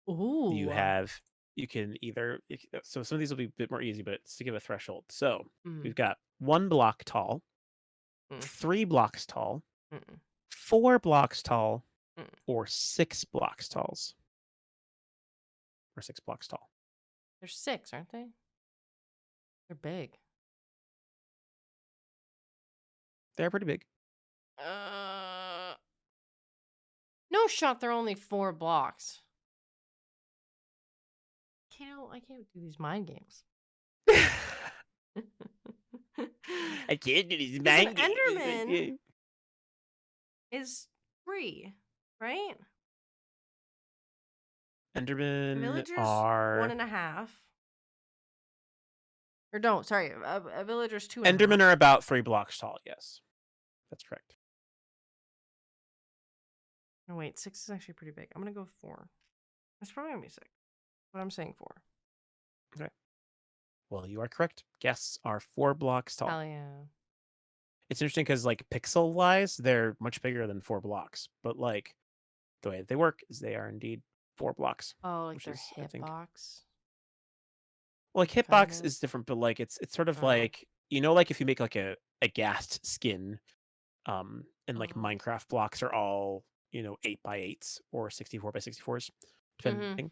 You Ooh. have you can either so some of these will be a bit more easy, but it's to give a threshold. So Mm, we've got 1 block tall, mm, 3 blocks tall, mm, 4 blocks tall, mm. or 6 blocks talls. Or 6 blocks tall. There's 6, aren't they? They're big. They're pretty big. Uh, no shot. They're only 4 blocks. I can't do these mind games. I can't do these Because an mind Enderman games. is 3, right? Endermen Villagers are 1.5. Or don't, sorry, a villager's 2.5. Endermen are about 3 blocks tall. Yes, that's correct. No, wait, 6 is actually pretty big. I'm gonna go 4. It's probably gonna be 6, but I'm saying 4. Okay. Well, you are correct. Guests are 4 blocks tall. Hell yeah. It's interesting because, like, pixel wise, they're much bigger than 4 blocks. But, like, the way that they work is they are indeed 4 blocks. Oh, like Which their is, I think. hitbox? Well, like, Kind hitbox of. is different, but, like, it's sort of Oh. like, like if you make, like, a ghast skin, and, like, Oh. Minecraft blocks are all, 8x8s or 64x64s, Mm-hmm. depending.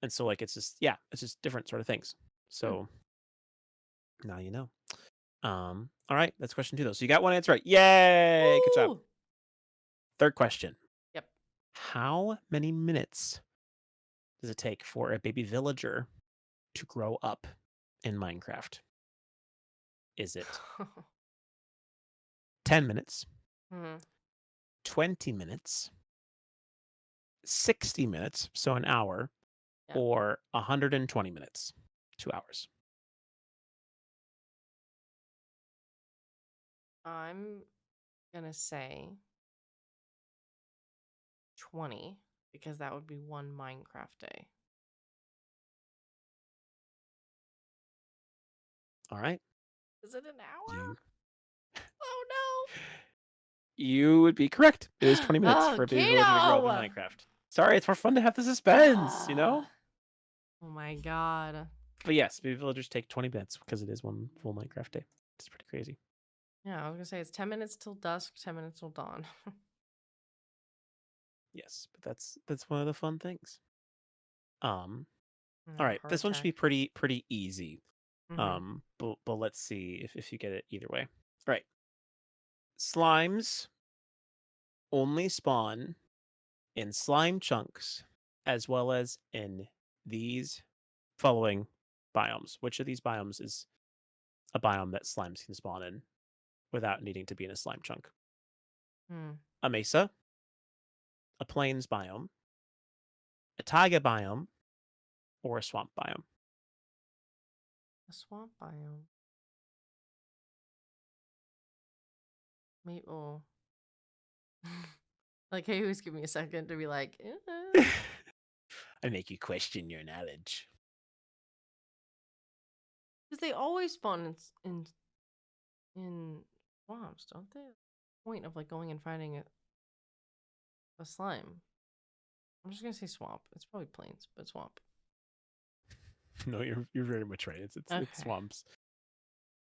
And so, like, it's just different sort of things. Hmm. So now you know. All right, that's question 2 though. So you got one answer right. Yay! Good job. Woo! Third question. Yep. How many minutes does it take for a baby villager to grow up in Minecraft? Is it 10 minutes, Mm-hmm. 20 minutes, 60 minutes, so an hour, Yeah. or 120 minutes, 2 hours? I'm gonna say 20 because that would be one Minecraft day. All right. Is it an You hour? Oh you would be correct. It is 20 no! minutes Oh, for a baby villager to grow up in Kano! Minecraft. Sorry, it's more fun to have the suspense. Oh my god. But yes, baby villagers take 20 minutes because it is one full Minecraft day. It's pretty crazy. Yeah, I was gonna say it's 10 minutes till dusk, 10 minutes till dawn. Yes, but that's one of the fun things. All right, Heart this one should attack. be pretty easy. Mm-hmm. But let's see if you get it either way. All right. Slimes only spawn in slime chunks as well as in these following biomes. Which of these biomes is a biome that slimes can spawn in? without needing to be in a slime chunk? Hmm. A mesa, a plains biome, a taiga biome, or a swamp biome? A swamp biome. Maybe. Oh. Like, hey, who's give me a second to be like, I make you question your knowledge. because they always spawn in swamps, don't they? Point of like going and finding a slime. I'm just gonna say swamp. It's probably plains, but swamp. No, you're very much right. It's Okay. swamps.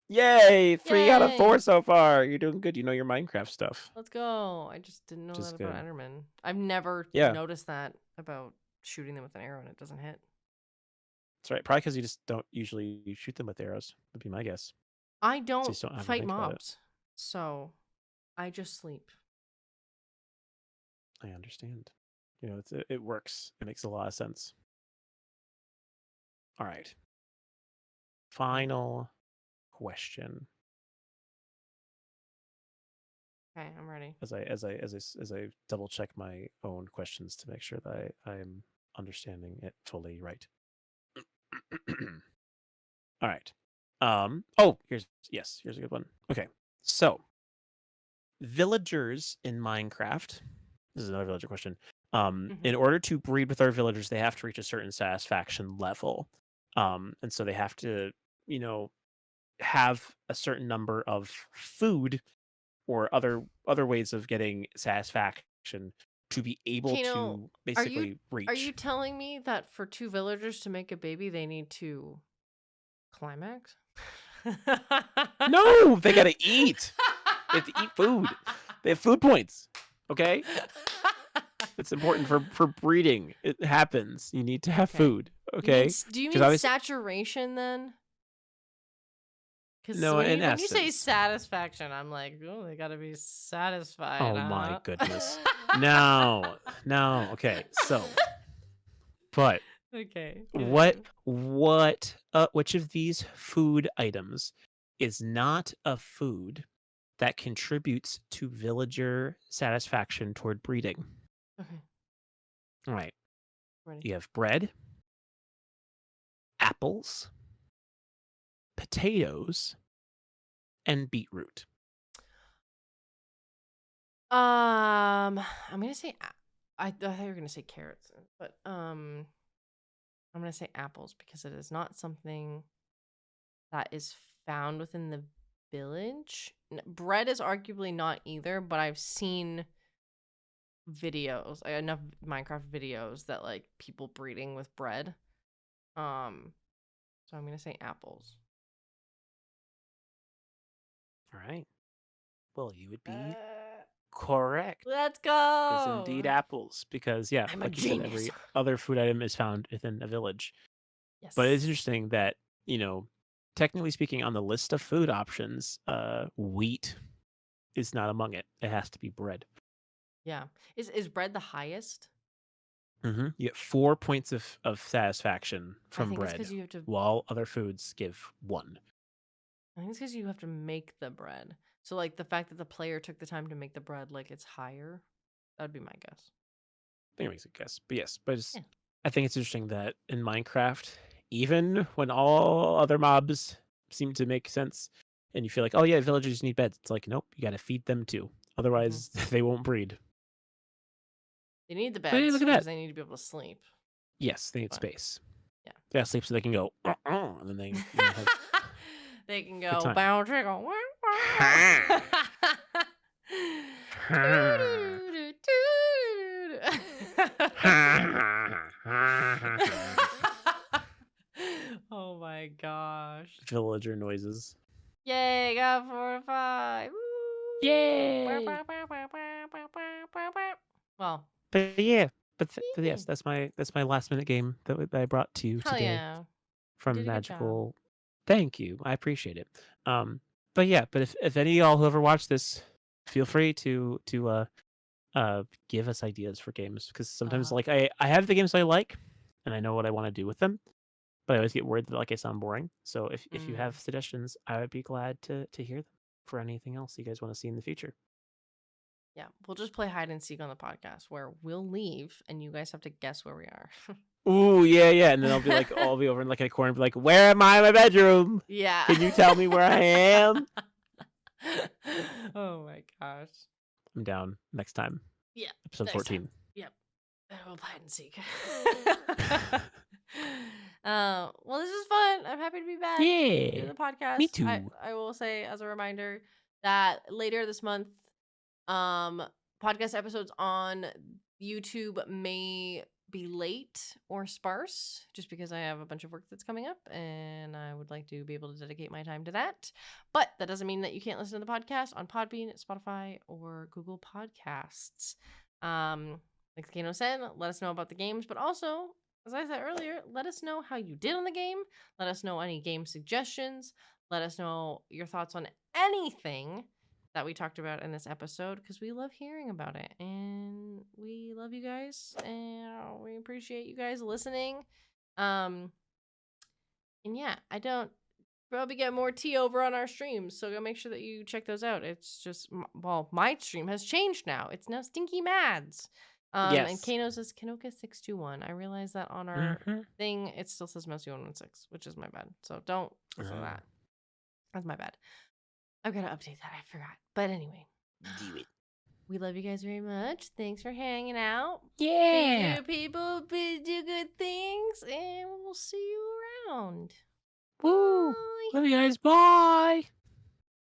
Yay! 3 out of 4 Yay! so far. You're doing good. You know your Minecraft stuff. Let's go. I just didn't know Which is that about good. Enderman. I've never Yeah. noticed that about shooting them with an arrow and it doesn't hit. That's right. Probably because you just don't usually shoot them with arrows, would be my guess. I So you don't just don't have to fight think about it. mobs, so I just sleep. I understand. You know, it works. It makes a lot of sense. All right. Final question. Okay, I'm ready. As I double check my own questions to make sure that I'm understanding it fully right. All right. Oh, here's a good one. Okay. So, villagers in Minecraft. This is another villager question. In order to breed with our villagers, they have to reach a certain satisfaction level. And so they have to, you know, have a certain number of food or other ways of getting satisfaction to be able Kano, to basically reach. Are you telling me that for 2 villagers to make a baby, they need to climax? No, they gotta eat. They have to eat food. They have food points. Okay? It's important for breeding. It happens. You need to have food. Okay? Do you mean saturation then? Because no, in when you say essence. satisfaction, I'm like, oh, they gotta be satisfied. Oh my goodness. No. Okay. So, but okay. which of these food items is not a food that contributes to villager satisfaction toward breeding? Okay. All right. Ready. You have bread, apples, potatoes, and beetroot. I'm gonna say I thought you were gonna say carrots, but I'm gonna say apples because it is not something that is found within the village. Bread is arguably not either, but I've seen videos, enough Minecraft videos that like people breeding with bread. So I'm gonna say apples. All right. Well, you would be correct. Let's go. It's indeed apples because I'm like a you genius. said, every other food item is found within a village. Yes. But it's interesting that, technically speaking, on the list of food options, wheat is not among it. It has to be bread. Yeah. Is bread the highest? You get 4 points of satisfaction from bread, it's 'cause you have to... while other foods give 1. I think it's because you have to make the bread. So, like, the fact that the player took the time to make the bread, like, it's higher. That'd be my guess. I think it makes a guess. But yes, I think it's interesting that in Minecraft, even when all other mobs seem to make sense, and you feel like, oh yeah, villagers need beds, it's like, nope, you got to feed them too. Otherwise, they won't breed. They need the Hey, beds look at because that. they need to be able to sleep. Yes, they need space. Yeah. They gotta sleep so they can go, and then they have they can go, time. bow, trickle, oh my gosh. Villager noises. Yay, got 4 to 5. Woo. Yay! Well, But yeah, but yes, that's my last minute game that I brought to you today. Yeah. From Magical. Thank you, I appreciate it. But yeah, but if any of y'all who ever watch this, feel free to give us ideas for games, because sometimes like I have the games I like, and I know what I want to do with them, but I always get worried that like I sound boring. So if you have suggestions, I would be glad to hear them. for anything else you guys want to see in the future. Yeah, we'll just play hide and seek on the podcast where we'll leave and you guys have to guess where we are. Ooh, yeah. And then I'll be like, I'll be over in like a corner and be like, where am I in my bedroom? Yeah. Can you tell me where I am? Oh my gosh. I'm down next time. Yeah. Episode 14. Time. Yep. We'll play hide and seek. Well, this is fun. I'm happy to be back. Yeah. To the podcast. Me too. I will say as a reminder that later this month, podcast episodes on YouTube may be late or sparse just because I have a bunch of work that's coming up and I would like to be able to dedicate my time to that. But that doesn't mean that you can't listen to the podcast on Podbean, Spotify, or Google Podcasts. Like Kano said, let us know about the games, but also, as I said earlier, let us know how you did on the game. Let us know any game suggestions. Let us know your thoughts on anything that we talked about in this episode because we love hearing about it and we love you guys and we appreciate you guys listening. And yeah, I don't probably get more tea over on our streams, so go make sure that you check those out. It's just, well, my stream has changed now. It's now Stinky Mads. Yes. And Kano says Kanoka621. I realize that on our thing it still says Mousy116, which is my bad. So don't listen to that. That's my bad. I've got to update that. I forgot. But anyway. Do it. We love you guys very much. Thanks for hanging out. Yeah. Be good people. Do good things. And we'll see you around. Woo. Bye. Love you guys. Bye.